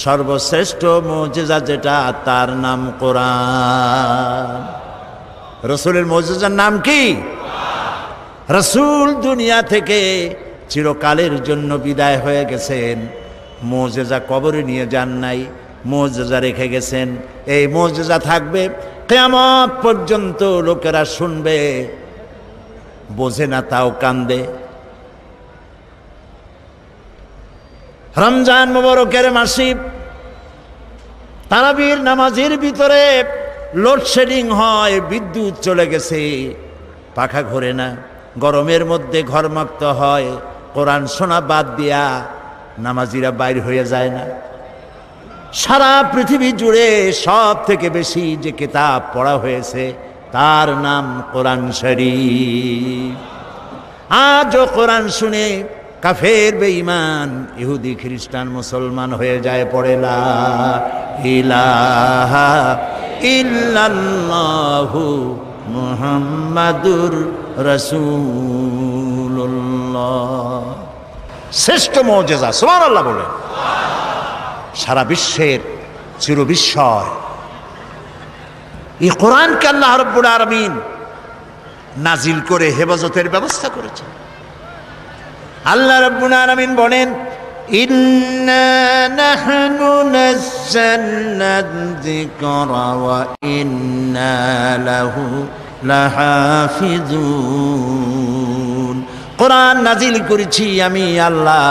সর্বশ্রেষ্ঠ মুজিজা যেটা, তার নাম কোরআন। রাসূলের মুজিজার নাম কি? রাসূল দুনিয়া থেকে চিরকালের জন্য বিদায় হয়ে গেছেন। মুজিজা কবরে নিয়ে যান নাই, মুজিজা রেখে গেছেন। এই মুজিজা থাকবে কিয়ামত পর্যন্ত। লোকেরা শুনবে, বোঝে না তাও কান্দে। রমজান মুবারকের মাসে তারাবির নামাজের ভিতরে লোডশেডিং হয়, বিদ্যুৎ চলে গেছে, পাখা ঘোরে না, গরমের মধ্যে ঘরমাক্ত হয়। কোরআন শোনা বাদ দিয়া নামাজিরা বাইর হয়ে যায় না। সারা পৃথিবী জুড়ে সব থেকে বেশি যে কিতাব পড়া হয়েছে তার নাম কোরআন শরীফ। আজও কোরআন শুনে কাফের বেঈমান ইহুদি খ্রিস্টান মুসলমান হয়ে যায়, পড়ে লা ইলাহা ইল্লাল্লাহু মুহাম্মাদুর রাসূলুল্লাহ। শ্রেষ্ঠ মুজিজা, সুবহানাল্লাহ বলে। সারা বিশ্বের চিরবিস্ময় এই কোরআনকে আল্লাহ রাব্বুল আলামিন নাজিল করে হেফাজতের ব্যবস্থা করেছেন। আল্লাহ রাব্বুল আলামিন বলেন, ইন্না নাহনু নাযালনা যিকরা ওয়া ইন্না লাহু লাহাফিজুন। কোরআন নাজিল করেছি আমি আল্লাহ,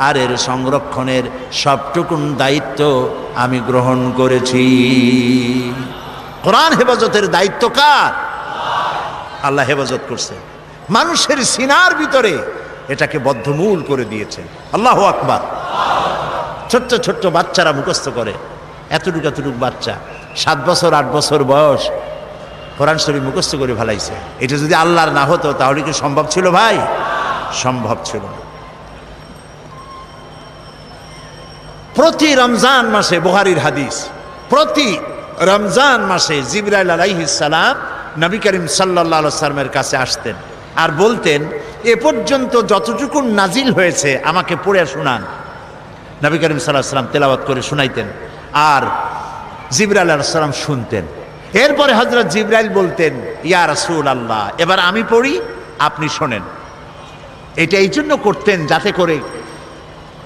আর এর সংরক্ষণের সবটুকুন দায়িত্ব আমি গ্রহণ করেছি। কোরআন হেফাজতের দায়িত্ব কার? আল্লাহ হেফাজত করছে। মানুষের সিনার ভিতরে এটাকে বদ্ধমূল করে দিয়েছেন। আল্লাহু আকবার। ছোট্ট ছোট্ট বাচ্চারা মুখস্থ করে, এতটুকু এতটুকু বাচ্চা 7 বছর 8 বছর বয়স কোরআন শরীফ মুখস্থ করে ফেলাইছে। এটা যদি আল্লাহর না হতো তাহলে কি সম্ভব ছিল ভাই? সম্ভব ছিল না। প্রতি রমজান মাসে, বুখারীর হাদিস, প্রতি রমজান মাসে জিবরাইল আলাইহিস সালাম নবী করিম সাল্লাল্লাহু আলাইহি ওয়াসাল্লামের কাছে আসতেন আর বলতেন, এ পর্যন্ত যতটুকু নাজিল হয়েছে আমাকে পড়ে শোনান। নবী করিম সাল্লাল্লাহু আলাইহি ওয়াসাল্লাম তেলাওয়াত করে শোনাইতেন আর জিবরাইল আলাইহিস সালাম শুনতেন। এরপরে হযরত জিবরাইল বলতেন, ইয়া রাসূলুল্লাহ, এবার আমি পড়ি, আপনি শোনেন। এটা এই জন্য করতেন যাতে করে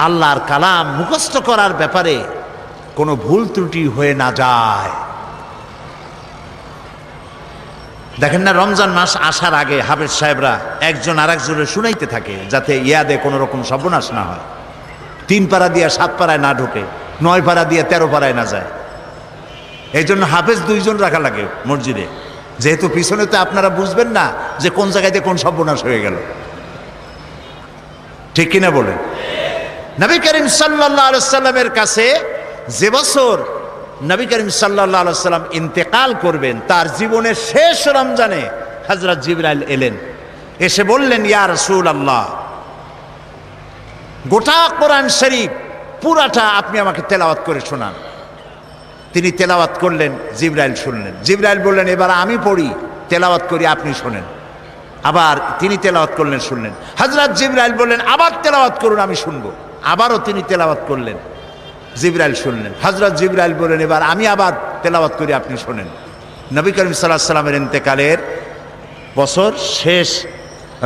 আল্লাহর কালাম মুখস্থ করার ব্যাপারে কোনো ভুল ত্রুটি হয়ে না যায়। দেখেন না, রমজান মাস আসার আগে হাফেজ সাহেবরা একজন আরেকজনের শুনাইতে থাকে যাতে ইয়াদে কোনো রকম সর্বনাশ না হয়, 3 পারা দিয়ে 7 পারায় না ঢোকে, 9 পারা দিয়ে 13 পারায় না যায়। এই জন্য হাফেজ 2 জন রাখা লাগে মসজিদে, যেহেতু পিছনে তো আপনারা বুঝবেন না যে কোন জায়গাতে কোন সর্বনাশ হয়ে গেল। ঠিক কিনা বলেন? নবী করিম সাল্লাল্লাহু আলাইহি ওয়াসাল্লামের কাছে যে বছর নবী করিম সাল্লাল্লাহু আলাইহি ওয়াসাল্লাম ইন্তেকাল করবেন, তার জীবনের শেষ রমজানে হযরত জিবরাইল এলেন, এসে বললেন, ইয়া রাসূলুল্লাহ, গোটা কোরআন শরীফ পুরাটা আপনি আমাকে তেলাওয়াত করে শোনান। তিনি তেলাওয়াত করলেন, জিবরাইল শুনলেন। জিবরাইল বললেন, এবার আমি পড়ি, তেলাওয়াত করি, আপনি শোনেন। আবার তিনি তেলাওয়াত করলেন, শুনলেন। হযরত জিবরাইল বললেন, আবার তেলাওয়াত করুন, আমি শুনবো। আবারও তিনি তেলাওয়াত করলেন, জিবরাইল শুনলেন। হযরত জিবরাইল বললেন, এবার আমি আবার তেলাওয়াত করি, আপনি শোনেন। নবী করিম সাল্লাল্লাহু আলাইহি ওয়াসাল্লামের ইন্তেকালের বছর শেষ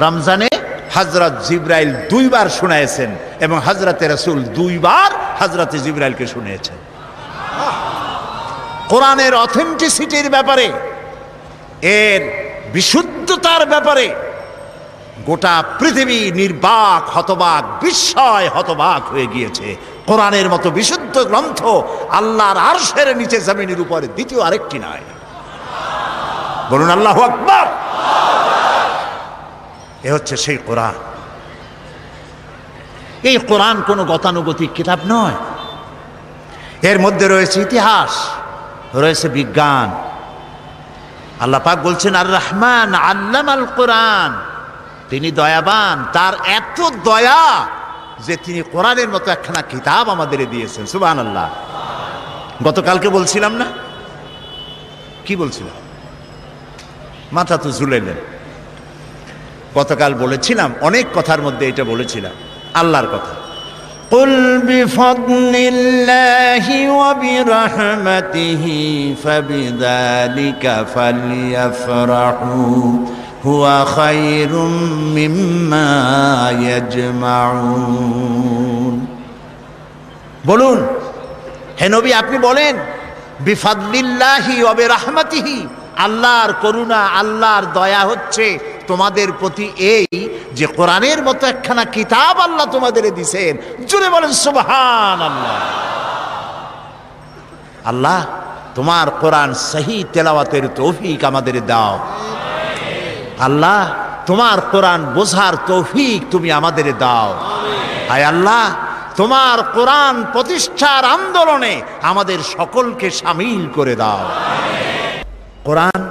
রমজানে হযরত জিবরাইল 2 বার শুনাইছেন এবং হযরতে রাসূল 2 বার হযরতে জিবরাইলকে শুনিয়েছেন। কোরআনের অথেন্টিসিটির ব্যাপারে, এর বিশুদ্ধতার ব্যাপারে গোটা পৃথিবী নির্বাক, হতবাক, বিস্ময় হতবাক হয়ে গিয়েছে। কোরআনের মতো বিশুদ্ধ গ্রন্থ আল্লাহর আরশের নিচে জমিনের উপরে দ্বিতীয় আরেকটি নাই। বলুন আল্লাহু আকবার। এ হচ্ছে সেই কোরআন। এই কোরআন কোনো গতানুগতিক কিতাব নয়। এর মধ্যে রয়েছে ইতিহাস, রয়েছে বিজ্ঞান। আল্লাহ পাক বলছেন, আর রহমান আল্লামাল কোরআন, তিনি দয়াবান। তার এত দয়া যে তিনি কোরআনের মতো একখানা কিতাব আমাদের দিয়েছেন। সুবহানাল্লাহ। গতকালকে বলছিলাম না, কি বলছিলাম? মাথা তো ঝুলাইলেন। গতকাল বলেছিলাম, অনেক কথার মধ্যে এটা বলেছিলাম আল্লাহর কথা। قل بفضل الله وبرحمته فبذلك فليفرحوا هو خير مما يجمعون। বলুন হে নবী, আপনি বলেন, বিফাদলিল্লাহি ওয়া বিরহমাতিহি, আল্লাহর করুণা, আল্লাহর দয়া হচ্ছে তোমাদের প্রতি এই যে কোরআনের মতো একখানা কিতাব আল্লাহ তোমাদের দিয়েছেন। জোরে বলেন সুবহানাল্লাহ। আল্লাহ, তোমার কোরআন সহি তেলাওয়াতের তৌফিক আমাদের দাও। আল্লাহ, তোমার কোরআন বোঝার তৌফিক তুমি আমাদের দাও। আয় আল্লাহ, তোমার কোরআন প্রতিষ্ঠার আন্দোলনে আমাদের সকলকে শামিল করে দাও। কোরআন,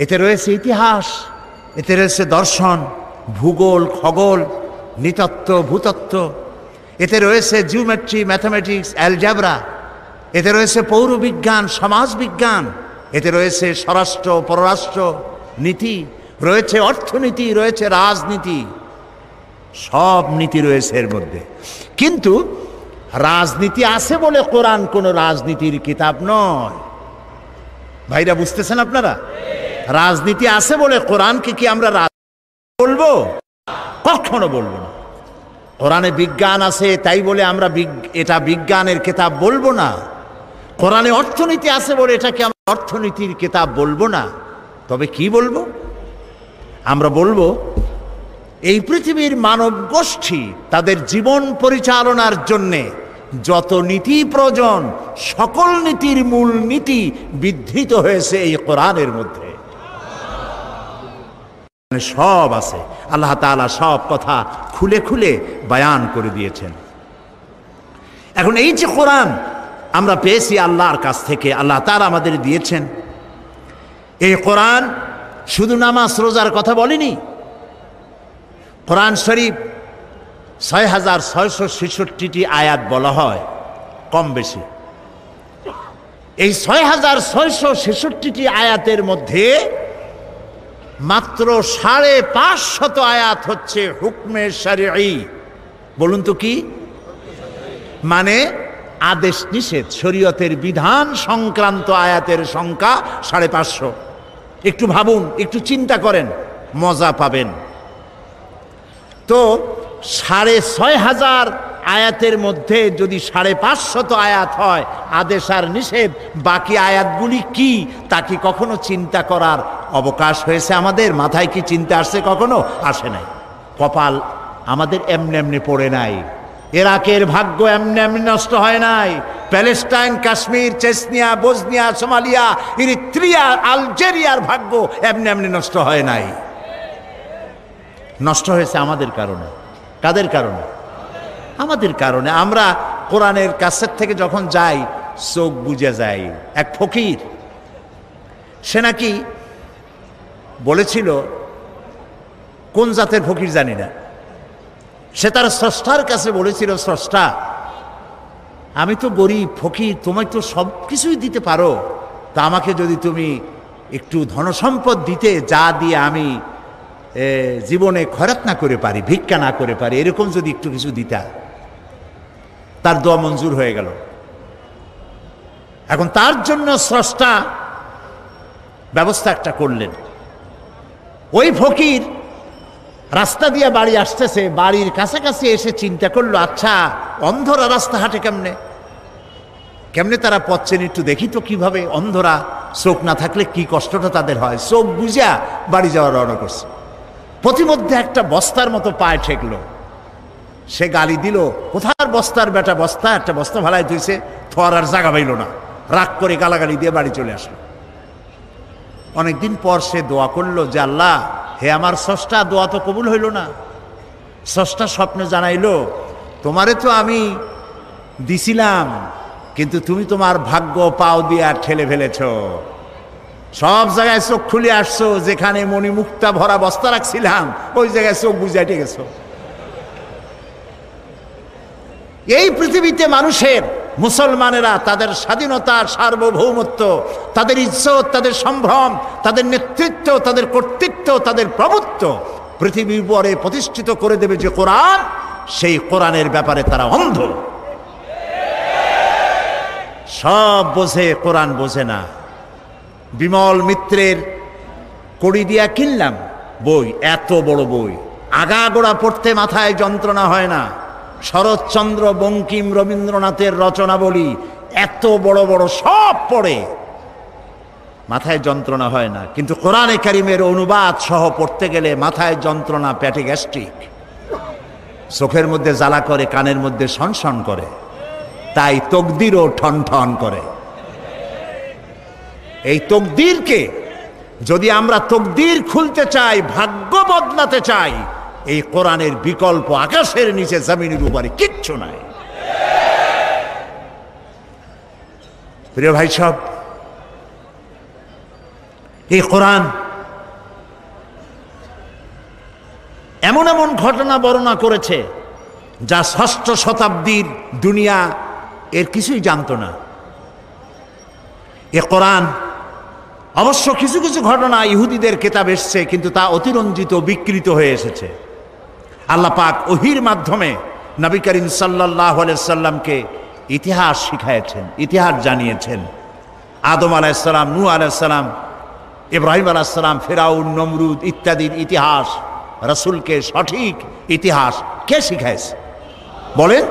এতে রয়েছে ইতিহাস, এতে রয়েছে দর্শন, ভূগোল, খগোল, নৃতত্ত্ব, ভূতত্ত্ব, এতে রয়েছে জিওমেট্রি, ম্যাথামেটিক্স, অ্যালজেব্রা, এতে রয়েছে পৌরবিজ্ঞান, সমাজবিজ্ঞান, এতে রয়েছে স্বরাষ্ট্র, পররাষ্ট্র নীতি, রয়েছে অর্থনীতি, রয়েছে রাজনীতি, সব নীতি রয়েছে এর মধ্যে। কিন্তু রাজনীতি আছে বলে কোরআন কোনো রাজনীতির কিতাব নয়। ভাইরা বুঝতেছেন আপনারা? রাজনীতি আছে বলে কোরআনকে কি আমরা বলবো? কখনো বলবো না। কোরআনে বিজ্ঞান আছে তাই বলে আমরা এটা বিজ্ঞানের কিতাব বলবো না। কোরআনে অর্থনীতি আছে বলে এটাকে আমরা অর্থনীতির কিতাব বলবো না। তবে কি বলবো? আমরা বলবো এই পৃথিবীর মানব গোষ্ঠী তাদের জীবন পরিচালনার জন্যে যত নীতি প্রয়োজন, সকল নীতির মূল নীতি বিধৃত হয়েছে এই কোরআনের মধ্যে। সব আছে, আল্লাহ তাআলা সব কথা খুলে খুলে বয়ান করে দিয়েছেন। এখন এই যে কোরআন আমরা পেয়েছি আল্লাহর কাছ থেকে, আল্লাহ তাআলা আমাদের দিয়েছেন, এই কোরআন শুধু নামাজ রোজার কথা বলেনি। কোরআন শরীফ 6,666টি আয়াত বলা হয় কম বেশি। এই 6,666টি আয়াতের মধ্যে মাত্র 550 আয়াত হচ্ছে হুকমে শরঈ। বলুন তো কি মানে? আদেশ নিষেধ, শরীয়তের বিধান সংক্রান্ত আয়াতের সংখ্যা 550। একটু ভাবুন, একটু চিন্তা করেন, মজা পাবেন। তো 6,500 আয়াতের মধ্যে যদি 550 আয়াত হয় আদেশ আর নিষেধ, বাকি আয়াতগুলি কি তা কি কখনো চিন্তা করার অবকাশ হয়েছে আমাদের? মাথায় কি চিন্তা আসছে? কখনো আসে নাই। কপাল আমাদের এমনি এমনি পড়ে নাই। ইরাকের ভাগ্য এমনি এমনি নষ্ট হয় নাই। Palestine, Kashmir, Chechnya, Bosnia, Somalia, Eritrea, আলজেরিয়ার ভাগ্য এমনি এমনি নষ্ট হয় নাই। নষ্ট হয়েছে আমাদের কারণে। কাদের কারণে? আমাদের কারণে। আমরা কোরআনের কাছের থেকে যখন যাই চোখ বুজে যাই। এক ফকির, সে নাকি বলেছিল, কোন জাতের ফকির জানি না, সে তার স্রষ্টার কাছে বলেছিল, স্রষ্টা আমি তো গরিব ফকির, তোমায় তো সব কিছুই দিতে পারো, তা আমাকে যদি তুমি একটু ধনসম্পদ দিতে, যা দিয়ে আমি জীবনে খয়রাত না করে পারি, ভিক্ষা না করে পারি, এরকম যদি একটু কিছু দিতা। তার দোয়া মঞ্জুর হয়ে গেল। এখন তার জন্য স্রষ্টা ব্যবস্থা একটা করলেন। ওই ফকির রাস্তা দিয়ে বাড়ি আসতেছে, বাড়ির কাছাকাছি এসে চিন্তা করলো, আচ্ছা অন্ধরা রাস্তা হাঁটে কেমনে, কেমনে তারা পথ চেনে, একটু দেখি তো কিভাবে অন্ধরা চোখ না থাকলে কি কষ্টটা তাদের হয়। চোখ বুঝা বাড়ি যাওয়ার রওনা করছে। প্রতিমধ্যে একটা বস্তার মতো পায়ে ঠেকলো। সে গালি দিল, কোথার বস্তার বেটা, বস্তা, একটা বস্তা ভালাই ধুইছে, থর আর জাগা পাইল না, রাগ করে গালাগালি দিয়ে বাড়ি চলে আসলো। অনেকদিন পর সে দোয়া করলো যে আল্লাহ, হে আমার স্রষ্টা, দোয়া তো কবুল হইল না। স্রষ্টা স্বপ্নে জানাইলো, তোমারে তো আমি দিছিলাম, কিন্তু তুমি তোমার ভাগ্য পাও দিয়ে আর ঠেলে ফেলেছ। সব জায়গায় চোখ খুলে আসছো, যেখানে মণিমুক্তা ভরা বস্তা রাখছিলাম ওই জায়গায় চোখ বুঝাইতে গেছো। এই পৃথিবীতে মানুষের, মুসলমানেরা তাদের স্বাধীনতা, সার্বভৌমত্ব, তাদের ইজ্জত, তাদের সম্ভ্রম, তাদের নেতৃত্ব, তাদের কর্তৃত্ব, তাদের প্রভুত্ব পৃথিবীর উপরে প্রতিষ্ঠিত করে দেবে যে কোরআন, সেই কোরআনের ব্যাপারে তারা অন্ধ। সব বোঝে, কোরআন বোঝে না। বিমল মিত্রের কড়ি দিয়া কিনলাম বই, এত বড় বই, আগাগোড়া পড়তে মাথায় যন্ত্রণা হয় না। শরৎচন্দ্র, বঙ্কিম, রবীন্দ্রনাথের রচনাবলী এত বড় বড়, সব পড়ে, মাথায় যন্ত্রণা হয় না। কিন্তু কোরআনে কারিমের অনুবাদ সহ পড়তে গেলে মাথায় যন্ত্রণা, পেটে গ্যাস্ট্রিক, চোখের মধ্যে জ্বালা করে, কানের মধ্যে সনসন করে, তাই তকদিরও ঠন ঠন করে। এই তকদিরকে যদি আমরা তকদির খুলতে চাই, ভাগ্য বদলাতে চাই, এই কোরআনের বিকল্প আকাশের নিচে জমিনের উপরে কিচ্ছু নাই। প্রিয় ভাই সব, এই কোরআন এমন এমন ঘটনা বর্ণনা করেছে যা ষষ্ঠ শতাব্দীর দুনিয়া এর কিছুই জানতো না। এ কোরআন অবশ্য কিছু কিছু ঘটনা ইহুদিদের কেতাব এসছে, কিন্তু তা অতিরঞ্জিত, বিকৃত হয়ে এসেছে। আল্লাহ পাক ওহির মাধ্যমে নবী করিম সাল্লাল্লাহু আলাইহি সাল্লামকে ইতিহাস শিখাইছেন, ইতিহাস জানিয়েছেন। আদম আলাইহিস সালাম, নূহ আলাইহিস সালাম, ইব্রাহিম আলাইহিস সালাম, ফিরাউন, নমরুদ ইত্যাদির ইতিহাস, রাসূলকে সঠিক ইতিহাস কে শিখাইছে বলেন?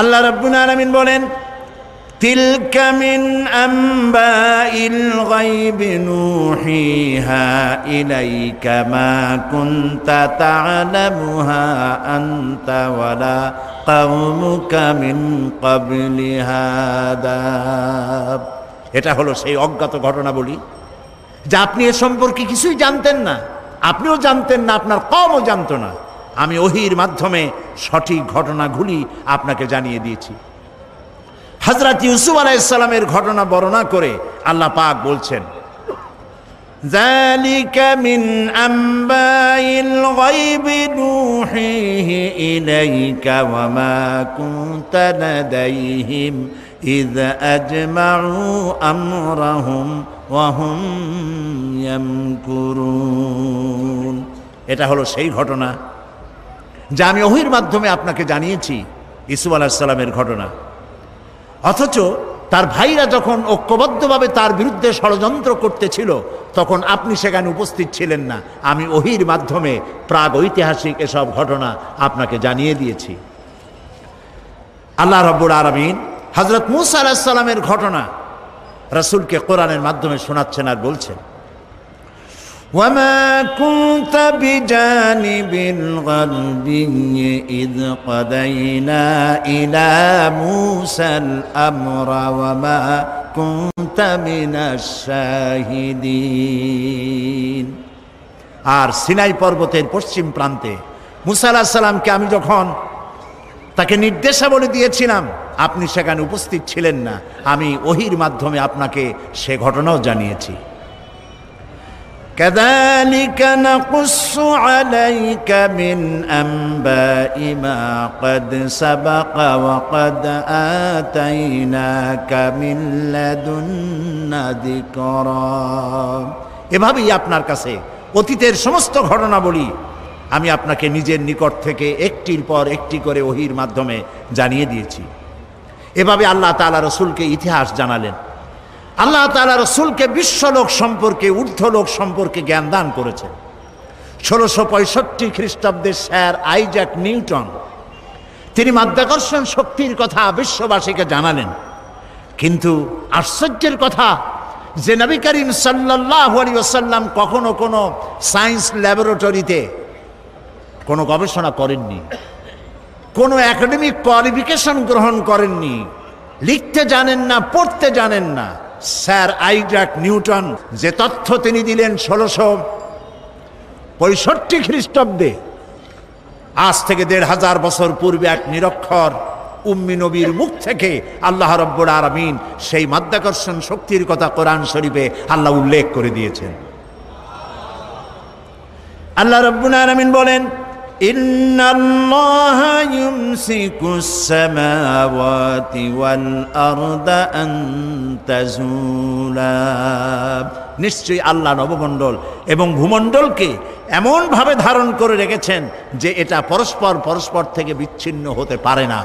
আল্লাহ রাব্বুল আলামিন বলেন, তিলকা মিন আম্বাইল গায়বি নূহিহা ইলাইকা মা কুনতা তা'লামুহা আনতা ওয়ালা কওমুকা মিন ক্বাবলি হাদা। এটা হলো সেই অজ্ঞাত ঘটনা বলি, যা আপনি এ সম্পর্কে কিছুই জানতেন না, আপনিও জানতেন না, আপনার কওমও জানতো না। আমি ওহির মাধ্যমে সঠিক ঘটনাগুলি আপনাকে জানিয়ে দিয়েছি। হযরত ইউসুফ আলাইহিস সালামের ঘটনা বর্ণনা করে আল্লাহ পাক বলছেন, যালিকা মিন আম্বাইল গায়বি নূহিহি ইলাইকা ওয়া মা কুনতা লাদাইহিম ইয আজমাউ আমরাহুম ওয়া হুম ইয়ামকুরুন। এটা হলো সেই ঘটনা যা আমি ওহীর মাধ্যমে আপনাকে জানিয়েছি, ইউসুফ আলাইহিস সালামের ঘটনা। অথচ তার ভাইরা যখন ঐক্যবদ্ধভাবে তার বিরুদ্ধে ষড়যন্ত্র করতেছিল তখন আপনি সেখানে উপস্থিত ছিলেন না। আমি ওহীর মাধ্যমে প্রাগ ঐতিহাসিক এসব ঘটনা আপনাকে জানিয়ে দিয়েছি। আল্লাহ রাব্বুল আলামিন হযরত মূসা আলাইহিস সালামের ঘটনা রাসূলকে কোরআনের মাধ্যমে শোনাচ্ছেন আর বলছেন, وَمَا كُنْتَ بِجَانِبِ الْغَرْبِيِّ إِذْ قَضَيْنَا إِلَى مُوسَى الْأَمْرَ وَمَا كُنْتَ مِنَ الشَّاهِدِينَ। আর সিনাই পর্বতের পশ্চিম প্রান্তে মূসা আলাইহিস সালামকে আমি যখন তাকে নির্দেশাবলী দিয়েছিলাম আপনি সেখানে উপস্থিত ছিলেন না। আমি ওহীর মাধ্যমে আপনাকে সে ঘটনাও জানিয়েছি। كذلك نقص عليك من أنباء ما قد سبق وقد آتيناك من لدنا ذكرا। এভাবেই আপনার কাছে অতীতের সমস্ত ঘটনা বলি আমি আপনাকে নিজের নিকট থেকে একটির পর একটি করে ওহীর মাধ্যমে জানিয়ে দিয়েছি। এভাবে আল্লাহ তাআলা রাসূলকে ইতিহাস জানালেন। আল্লাহ তাআলা রাসূলকে বিশ্বলোক সম্পর্কে, ঊর্ধ্বলোক সম্পর্কে জ্ঞান দান করেছেন। 1665 খ্রিস্টাব্দে স্যার আইজ্যাক নিউটন তিনি মাধ্যাকর্ষণ শক্তির কথা বিশ্ববাসীকে জানালেন। কিন্তু আশ্চর্যের কথা যে নবী করিম সাল্লাল্লাহু আলাইহি ওয়াসাল্লাম কখনো কোনো সায়েন্স ল্যাবরেটরিতে কোনো গবেষণা করেননি, কোনো একাডেমিক কোয়ালিফিকেশন গ্রহণ করেননি, লিখতে জানেন না, পড়তে জানেন না। স্যার আইজ্যাক নিউটন যে তথ্য তিনি দিলেন 1665 খ্রিস্টাব্দে, আজ থেকে 1500 বছর পূর্বে এক নিরক্ষর উম্মি নবীর মুখ থেকে আল্লাহ রাব্বুল আলামিন সেই মাধ্যাকর্ষণ শক্তির কথা কোরআন শরীফে আল্লাহ উল্লেখ করে দিয়েছেন। আল্লাহ রাব্বুল আলামিন বলেন, ইন্নাল্লাহা ইউমসিকুস সামাওয়াতি ওয়াল আরদা আন তাজুলা। নিশ্চয়ই আল্লাহ নবমণ্ডল এবং ভূমণ্ডলকে এমনভাবে ধারণ করে রেখেছেন যে এটা পরস্পর থেকে বিচ্ছিন্ন হতে পারে না।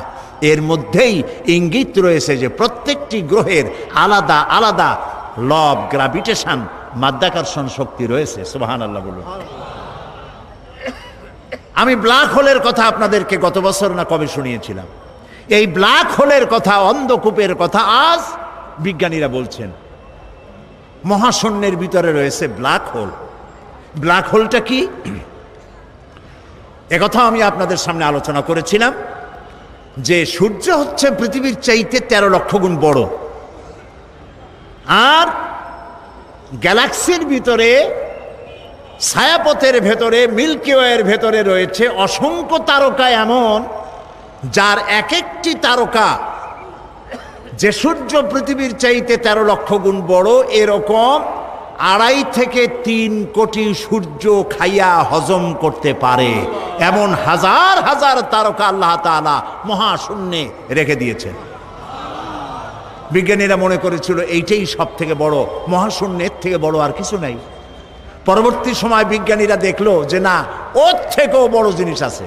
এর মধ্যেই ইঙ্গিত রয়েছে যে প্রত্যেকটি গ্রহের আলাদা আলাদা ল অফ গ্র্যাভিটেশন, মাধ্যাকর্ষণ শক্তি রয়েছে। সুবহানাল্লাহ বলুন। আমি ব্ল্যাক হোলের কথা আপনাদেরকে গত বছর না কবে শুনিয়েছিলাম। এই ব্ল্যাক হোলের কথা, অন্ধকূপের কথা আজ বিজ্ঞানীরা বলছেন। মহাশূন্যের ভিতরে রয়েছে ব্ল্যাক হোল। ব্ল্যাক হোলটা কি একথা আমি আপনাদের সামনে আলোচনা করেছিলাম যে সূর্য হচ্ছে পৃথিবীর চাইতে 13 লক্ষ গুণ বড়, আর গ্যালাক্সির ভিতরে, ছায়াপথের ভেতরে, মিল্কি ওয়ের ভেতরে রয়েছে অসংখ্য তারকা এমন যার এক একটি তারকা যে সূর্য পৃথিবীর চাইতে 13 লক্ষ গুণ বড়, এরকম 2.5 থেকে 3 কোটি সূর্য খাইয়া হজম করতে পারে এমন হাজার হাজার তারকা আল্লাহ তাআলা মহাশূন্যে রেখে দিয়েছেন। বিজ্ঞানীরা মনে করেছিল এইটাই সব থেকে বড়, মহাশূন্যের থেকে বড় আর কিছু নাই। পরবর্তী সময় বিজ্ঞানীরা দেখলো যে না, ওর থেকেও বড় জিনিস আছে।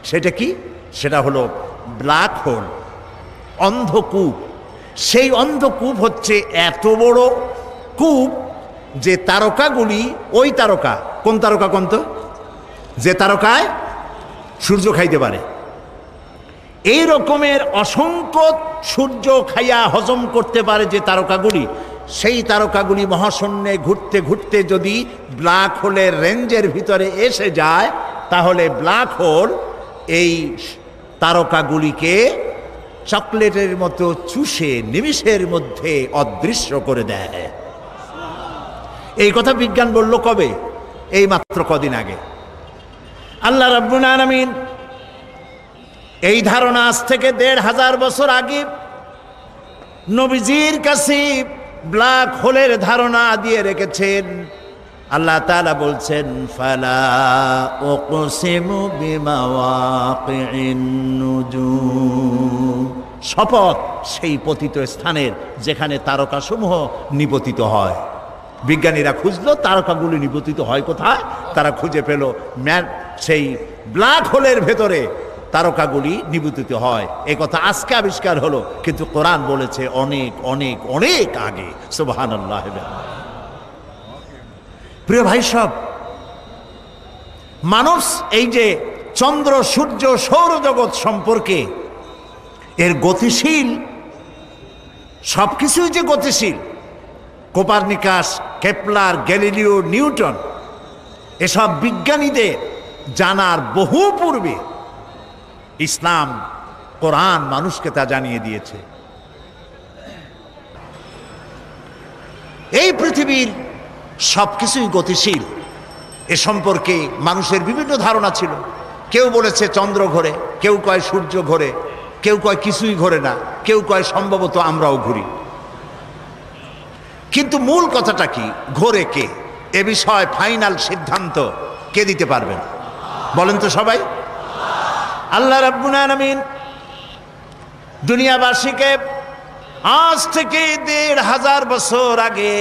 সেটা কি? সেটা হলো ব্ল্যাক হোল, অন্ধকূপ। সেই অন্ধকূপ হচ্ছে এত বড় কূপ যে তারকাগুলি, ওই তারকা, কোন তারকা কোন তো, যে তারকায় সূর্য খাইতে পারে, এই রকমের অসংখ্য সূর্য খাইয়া হজম করতে পারে যে তারকাগুলি, সেই তারকাগুলি মহাশূন্যে ঘুরতে ঘুরতে যদি ব্ল্যাক হোলের রেঞ্জের ভিতরে এসে যায় তাহলে ব্ল্যাক হোল এই তারকাগুলিকে চকলেটের মতো চুষে নিমিষের মধ্যে অদৃশ্য করে দেয়। এই কথা বিজ্ঞান বলল কবে? এই মাত্র কদিন আগে। আল্লাহ রাব্বুল আলামিন এই ধারণা আজ থেকে 1500 বছর আগে নবীজির কাছে ব্ল্যাক হোলের ধারণা দিয়ে রেখেছেন। আল্লাহ তাআলা বলছেন ফালা উকসিমু বিমাওয়াকিন নুজুম, শপথ সেই পতিত স্থানের যেখানে তারকাসমূহ নিপতিত হয়। বিজ্ঞানীরা খুঁজলো তারকাগুলি নিপতিত হয় কোথায়, তারা খুঁজে পেল সেই ব্ল্যাক হোলের ভেতরে তারকাগুলি নিপতিত হয়। এই কথা আজকে আবিষ্কার হলো, কিন্তু কোরআন বলেছে অনেক অনেক অনেক আগে। সুবহানাল্লাহ। প্রিয় ভাই সব, মানুষ এই যে চন্দ্র সূর্য সৌরজগৎ সম্পর্কে এর গতিশীল, সবকিছুই যে গতিশীল, কোপারনিকাস, কেপলার, গ্যালিলিও, নিউটন এসব বিজ্ঞানীদের জানার বহু পূর্বে ইসলাম, কোরআন মানুষকে তা জানিয়ে দিয়েছে। এই পৃথিবীর সবকিছুই গতিশীল, এ সম্পর্কে মানুষের বিভিন্ন ধারণা ছিল। কেউ বলেছে চন্দ্র ঘোরে, কেউ কয় সূর্য ঘোরে, কেউ কয় কিছুই ঘোরে না, কেউ কয় সম্ভবত আমরাও ঘুরি। কিন্তু মূল কথাটা কি, ঘোরে কে, এ বিষয়ে ফাইনাল সিদ্ধান্ত কে দিতে পারবেন বলেন তো সবাই? আল্লাহ রাব্বুল আলামিন দুনিয়াবাসীকে আজ থেকে ১৫০০ বছর আগে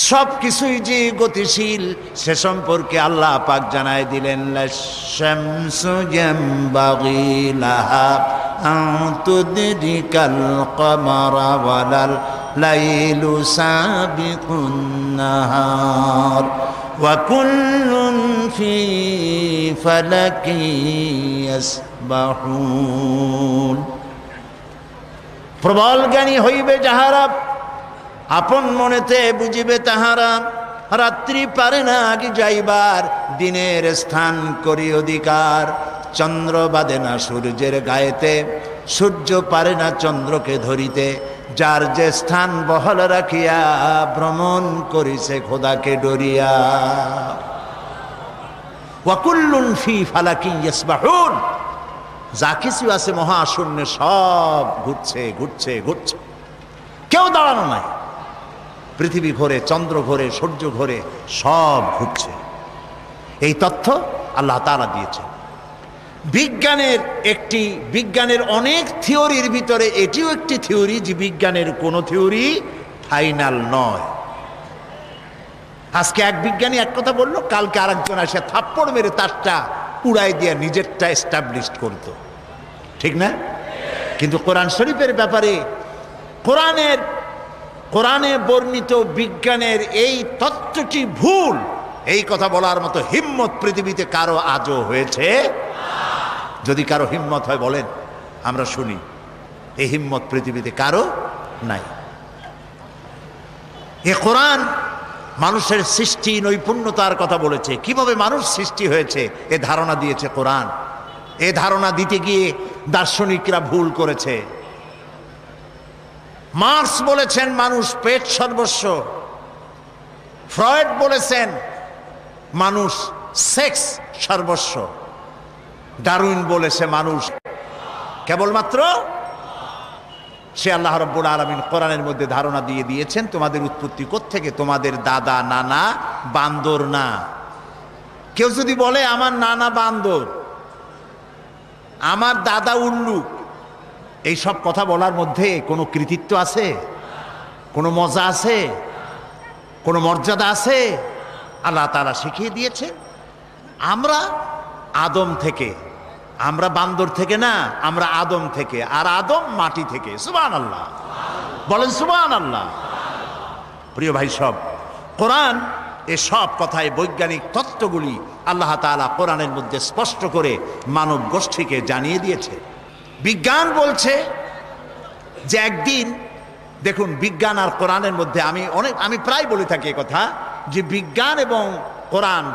সব কিছুই যে গতিশীল সে সম্পর্কে আল্লাহ পাক জানায় দিলেন, লাশ-শামসু ইয়ানবাগি লাহা আন তুদরিকাল কমারা ওয়ালাল লাইলু সাবিকুন নাহার ওয়া কুল্লুন ফি ফালাকি ইয়াসবাহুন। প্রবল জ্ঞানী হইবে যাহারা, আপন মনেতে বুঝিবে তাহারা, রাত্রি পারে না কি যাইবার, দিনের স্থান করি অধিকার। চন্দ্র বাঁধে না সূর্যের গায়েতে, সূর্য পারে না চন্দ্রকে ধরিতে, যার যে স্থান বহাল রাখিয়া ভ্রমণ করিছে খোদাকে ডরিয়া। ওয়া কুল্লুন ফি ফালাকি ইয়াসবাহুন, যা কিছু আছে মহাশূন্যে সব ঘুরছে ঘুরছে ঘুরছে, কেউ দাঁড়ানো নাই। পৃথিবী ঘোরে, চন্দ্র ঘোরে, সূর্য ঘোরে, সব ঘুরছে। এই তথ্য আল্লাহ তাআলা দিয়েছেন। বিজ্ঞানের অনেক থিওরির ভিতরে এটিও একটি থিওরি যে বিজ্ঞানের কোনো থিওরি ফাইনাল নয়। আজকে এক বিজ্ঞানী এক কথা বললো, কালকে আরেকজন এসে থাপ্পড় মেরে তারটা উড়াই দিয়ে নিজেরটা এস্টাবলিশ করতো, ঠিক না? কিন্তু কোরআন শরীফের ব্যাপারে কোরআনে বর্ণিত বিজ্ঞানের এই তত্ত্বটি ভুল, এই কথা বলার মতো হিম্মত পৃথিবীতে কারো আজও হয়েছে? যদি কারো হিম্মত হয় বলেন, আমরা শুনি। এই হিম্মত পৃথিবীতে কারো নাই। এ কোরআন মানুষের সৃষ্টি নৈপুণ্যতার কথা বলেছে, কিভাবে মানুষ সৃষ্টি হয়েছে এ ধারণা দিয়েছে কোরআন। এ ধারণা দিতে গিয়ে দার্শনিকরা ভুল করেছে। মার্কস বলেছেন মানুষ পেট সর্বস্ব, ফ্রয়েড বলেছেন মানুষ সেক্স সর্বস্ব, ডারউইন বলেছে মানুষ কেবলমাত্র। সে আল্লাহ রাব্বুল আলামিন কোরআনের মধ্যে ধারণা দিয়ে দিয়েছেন তোমাদের উৎপত্তি কোত্থেকে, তোমাদের দাদা নানা বান্দর না। কেউ যদি বলে আমার নানা বান্দর, আমার দাদা উল্লুক, এই সব কথা বলার মধ্যে কোনো কৃতিত্ব আছে? কোনো মজা আছে? কোনো মর্যাদা আছে? আল্লাহ তাআলা শিখিয়ে দিয়েছে আমরা আদম থেকে, আমরা বান্দর থেকে না, আমরা আদম থেকে, আর আদম মাটি থেকে। সুবহানাল্লাহ বলেন, সুবহানাল্লাহ। প্রিয় ভাই সব, কোরআন এ সব কথায় বৈজ্ঞানিক তত্ত্বগুলি আল্লাহ তাআলা কোরআনের মধ্যে স্পষ্ট করে মানব গোষ্ঠীকে জানিয়ে দিয়েছে। বিজ্ঞান বলছে যে একদিন, দেখুন বিজ্ঞান আর কোরআনের মধ্যে আমি প্রায় বলে থাকি কথা, যে বিজ্ঞান এবং কোরআন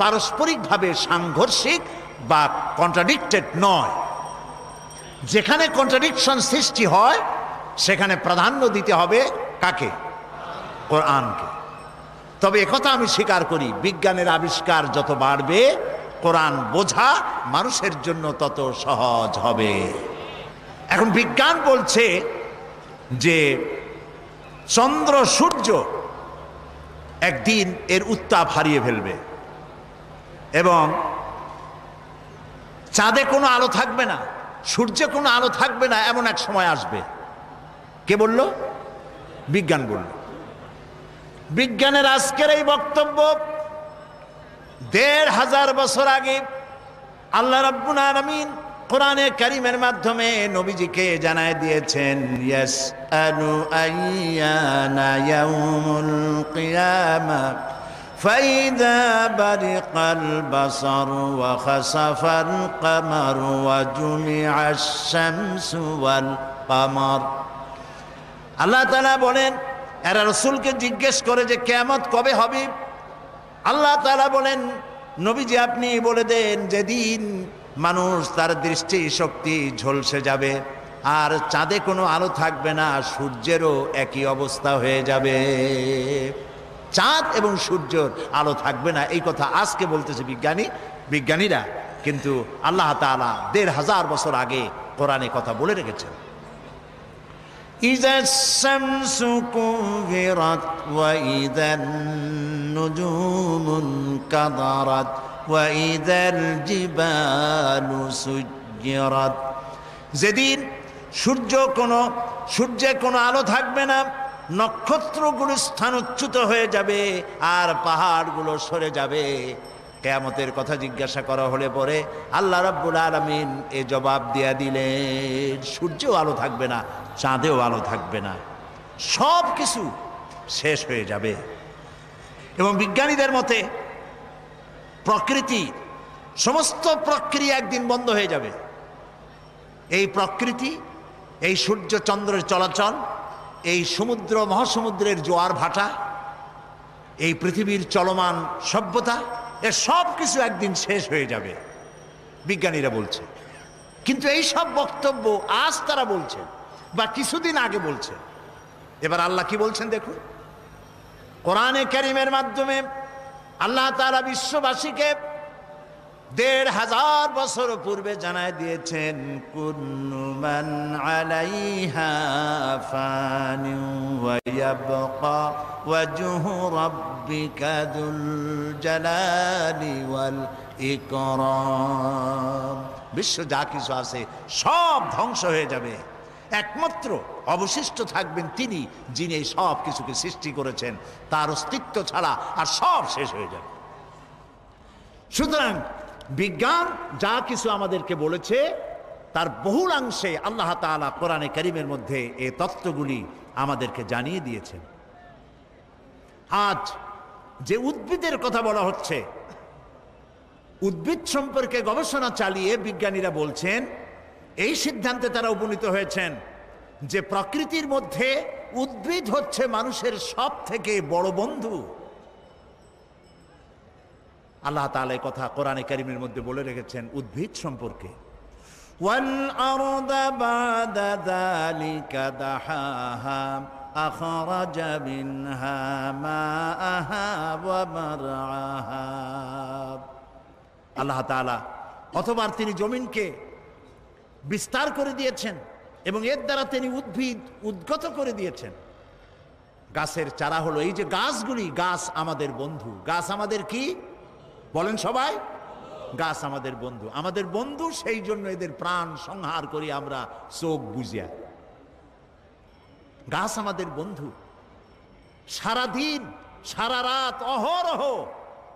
পারস্পরিকভাবে সাংঘর্ষিক বা কন্ট্রাডিক্টেড নয়। যেখানে কন্ট্রাডিকশন সৃষ্টি হয় সেখানে প্রাধান্য দিতে হবে কাকে? কোরআনকে। তবে একথা আমি স্বীকার করি, বিজ্ঞানের আবিষ্কার যত বাড়বে কোরআন বোঝা মানুষের জন্য তত সহজ হবে। এখন বিজ্ঞান বলছে যে চন্দ্র সূর্য একদিন এর উত্তাপ হারিয়ে ফেলবে এবং চাঁদে কোনো আলো থাকবে না, সূর্যে কোনো আলো থাকবে না, এমন এক সময় আসবে। কে বলল? বিজ্ঞান বলল। বিজ্ঞানের আজকের এই বক্তব্য ১৫০০ বছর আগে আল্লাহ রাব্বুল আলামিন কোরআনে কারীমের মাধ্যমে নবীজিকে জানায় দিয়েছেন, ইয়াসআলু আইয়ানা ইয়াউমুল কিয়ামা ফাইদা বারিকাল বাসার ওয়া খাসাফাল কামার ওয়া জুমিআশ শামসু ওয়াল কামার। আল্লাহ তাআলা বলেন, এরা রাসূলকে জিজ্ঞেস করে যে কিয়ামত কবে হবে। আল্লাহ তাআলা বলেন, নবীজি আপনি বলে দেন যেদিন মানুষ তার দৃষ্টি শক্তি ঝলসে যাবে আর চাঁদে কোনো আলো থাকবে না, সূর্যেরও একই অবস্থা হয়ে যাবে। চাঁদ এবং সূর্যের আলো থাকবে না, এই কথা আজকে বলতেছে বিজ্ঞানীরা, কিন্তু আল্লাহ তাআলা ১৫০০ বছর আগে কোরআনে কথা বলে রেখেছেন। ইযাস শামসু কুবিরাত ওয়া ইযান নুজুমুন কাদারাত ওয়া ইযাল জিবালু সুজ্জিরাত। যেদিন সূর্যে কোনো আলো থাকবে না, নক্ষত্রগুলো স্থানচ্যুত হয়ে যাবে আর পাহাড়গুলো সরে যাবে। কিয়ামতের কথা জিজ্ঞাসা করা হলে পরে আল্লাহ রাব্বুল আলামিন এ জবাব দিয়া দিলেন, সূর্যেও আলো থাকবে না, চাঁদেও আলো থাকবে না, সব কিছু শেষ হয়ে যাবে। এবং বিজ্ঞানীদের মতে সমস্ত প্রক্রিয়া একদিন বন্ধ হয়ে যাবে। এই প্রকৃতি, এই সূর্য চন্দ্রের চলাচল, এই সমুদ্র মহাসমুদ্রের জোয়ার ভাটা, এই পৃথিবীর চলমান সভ্যতা, এর সব কিছু একদিন শেষ হয়ে যাবে, বিজ্ঞানীরা বলছে। কিন্তু এই সব বক্তব্য আজ তারা বলছে বা কিছুদিন আগে বলছে। এবার আল্লাহ কি বলছেন দেখুন, কোরআনে কারীমের মাধ্যমে আল্লাহ তাআলা বিশ্ববাসীকে ১৫০০ বছর পূর্বে জানায় দিয়েছেন, কুল্লু মান আলাইহা ফানি ওয়া ইয়াবকা ওয়াজহু রাব্বিকা যুল জালালি ওয়াল ইকরাম। বিশ্ব যা কিছু আছে সব ধ্বংস হয়ে যাবে, একমাত্র অবশিষ্ট থাকবেন তিনি, যিনি এই সব কিছুকে সৃষ্টি করেছেন। তার অস্তিত্ব ছাড়া আর সব শেষ হয়ে যাবে। সুতরাং বিজ্ঞান যা কিছু আমাদেরকে বলেছে তার বহুলাংশে আল্লাহ তাআলা কোরআনে কারীমের মধ্যে এই তত্ত্বগুলি আমাদেরকে জানিয়ে দিয়েছেন। আজ যে উদ্ভিদের কথা বলা হচ্ছে, উদ্ভিদ সম্পর্কে গবেষণা চালিয়ে বিজ্ঞানীরা বলছেন, এই সিদ্ধান্তে তারা উপনীত হয়েছেন যে প্রকৃতির মধ্যে উদ্ভিদ হচ্ছে মানুষের সব থেকে বড় বন্ধু। আল্লাহ তাআলা এই কথা কোরআনে কারীমের মধ্যে বলে রেখেছেন উদ্ভিদ সম্পর্কে। ওয়াল আরদা বাদা যালিকা দাহাহা আখরাজা মিনহা মাআহা ওয়া মারআহা। আল্লাহ তাআলা অতঃপর তিনি জমিনকে বিস্তার করে দিয়েছেন এবং এর দ্বারা তিনি উদ্ভিদ উদ্গত করে দিয়েছেন। গাছের চারা হলো এই যে গাছগুলি, গাছ আমাদের বন্ধু। গাছ আমাদের কি বলেন সবাই? গাছ আমাদের বন্ধু। আমাদের বন্ধু, সেই জন্য এদের প্রাণ সংহার করি আমরা চোখ বুজিয়া। গাছ আমাদের বন্ধু। সারা দিন সারা রাত অহরহ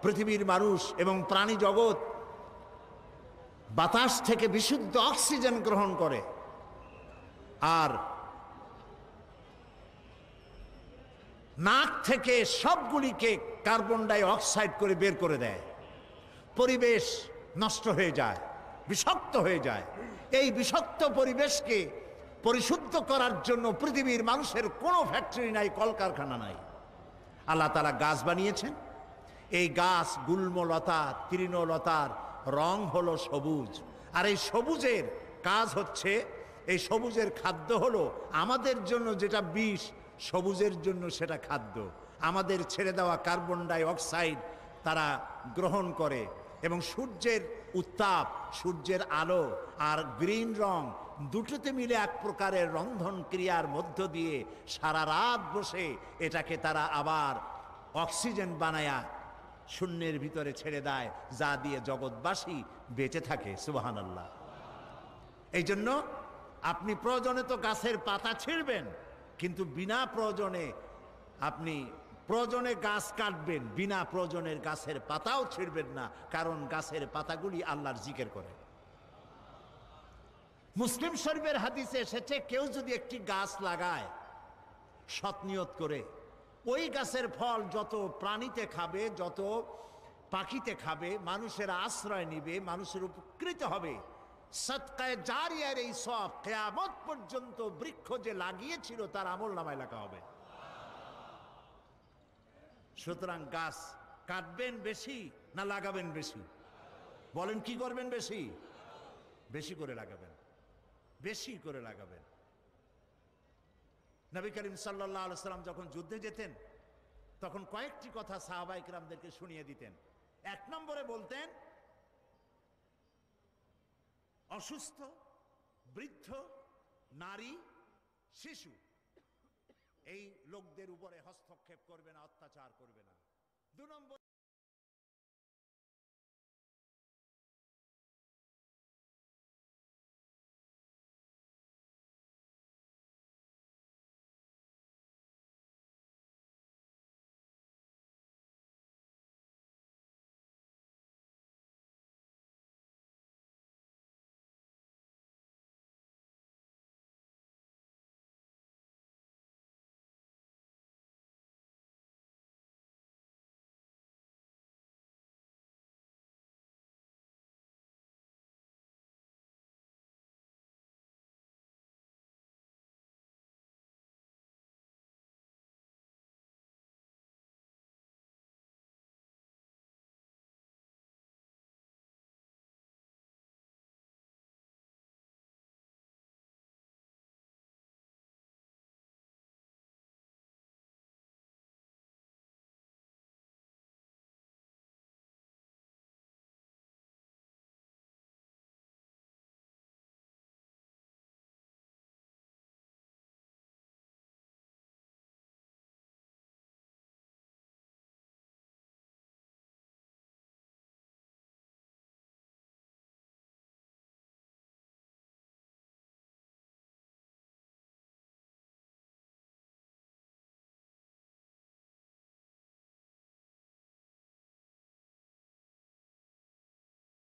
পৃথিবীর মানুষ এবং প্রাণী জগৎ বাতাস থেকে বিশুদ্ধ অক্সিজেন গ্রহণ করে আর নাক থেকে সবগুলিকে কার্বন ডাই অক্সাইড করে বের করে দেয়। পরিবেশ নষ্ট হয়ে যায়, বিষাক্ত হয়ে যায়। এই বিষাক্ত পরিবেশকে পরিশুদ্ধ করার জন্য পৃথিবীর মানুষের কোনো ফ্যাক্টরি নাই, কলকারখানা নাই। আল্লাহ তাআলা গাছ বানিয়েছেন। এই গাছ গুল্মলতা, তৃণলতার রং হলো সবুজ। আর এই সবুজের কাজ হচ্ছে, এই সবুজের খাদ্য হলো আমাদের জন্য যেটা বিষ, সবুজের জন্য সেটা খাদ্য। আমাদের ছেড়ে দেওয়া কার্বন ডাই অক্সাইড তারা গ্রহণ করে এবং সূর্যের উত্তাপ, সূর্যের আলো আর গ্রিন রং, দুটোতে মিলে এক প্রকারের রন্ধন ক্রিয়ার মধ্য দিয়ে সারা রাত বসে এটাকে তারা আবার অক্সিজেন বানায়া শূন্যের ভিতরে ছেড়ে দেয়, যা দিয়ে জগৎবাসী বেঁচে থাকে। সুবহানাল্লাহ। এই জন্য আপনি প্রয়োজনে তো গাছের পাতা ছিঁড়বেন, কিন্তু বিনা প্রয়োজনে আপনি প্রয়োজনে গাছ কাটবেন, বিনা প্রয়োজনের গাছের পাতাও ছিঁড়বেন না, কারণ গাছের পাতাগুলি আল্লাহর জিকির করে। মুসলিম শরীফের হাদিসে এসেছে, কেউ যদি একটি গাছ লাগায় সৎ নিয়ত করে, ওই গাছের ফল যত প্রাণীতে খাবে, যত পাখিতে খাবে, মানুষের আশ্রয় নিবে, মানুষের উপকৃত হবে, সদকায়ে জারিয়ার এই সব কিয়ামত পর্যন্ত বৃক্ষ যে লাগিয়েছিল তার আমলনামায় লেখা হবে। সুতরাং গাছ কাটবেন বেশি না লাগাবেন বেশি? বলেন কি করবেন বেশি? বেশি করে লাগাবেন, বেশি করে লাগাবেন। নবী করিম সাল্লাল্লাহু আলাইহি সাল্লাম যখন যুদ্ধে যেতেন তখন কয়েকটি কথা সাহাবায়ে কেরামদেরকে শুনিয়ে দিতেন। এক নম্বরে বলতেন, অসুস্থ, বৃদ্ধ, নারী, শিশু এই লোকদের উপরে হস্তক্ষেপ করবে না, অত্যাচার করবে না। 2 নম্বর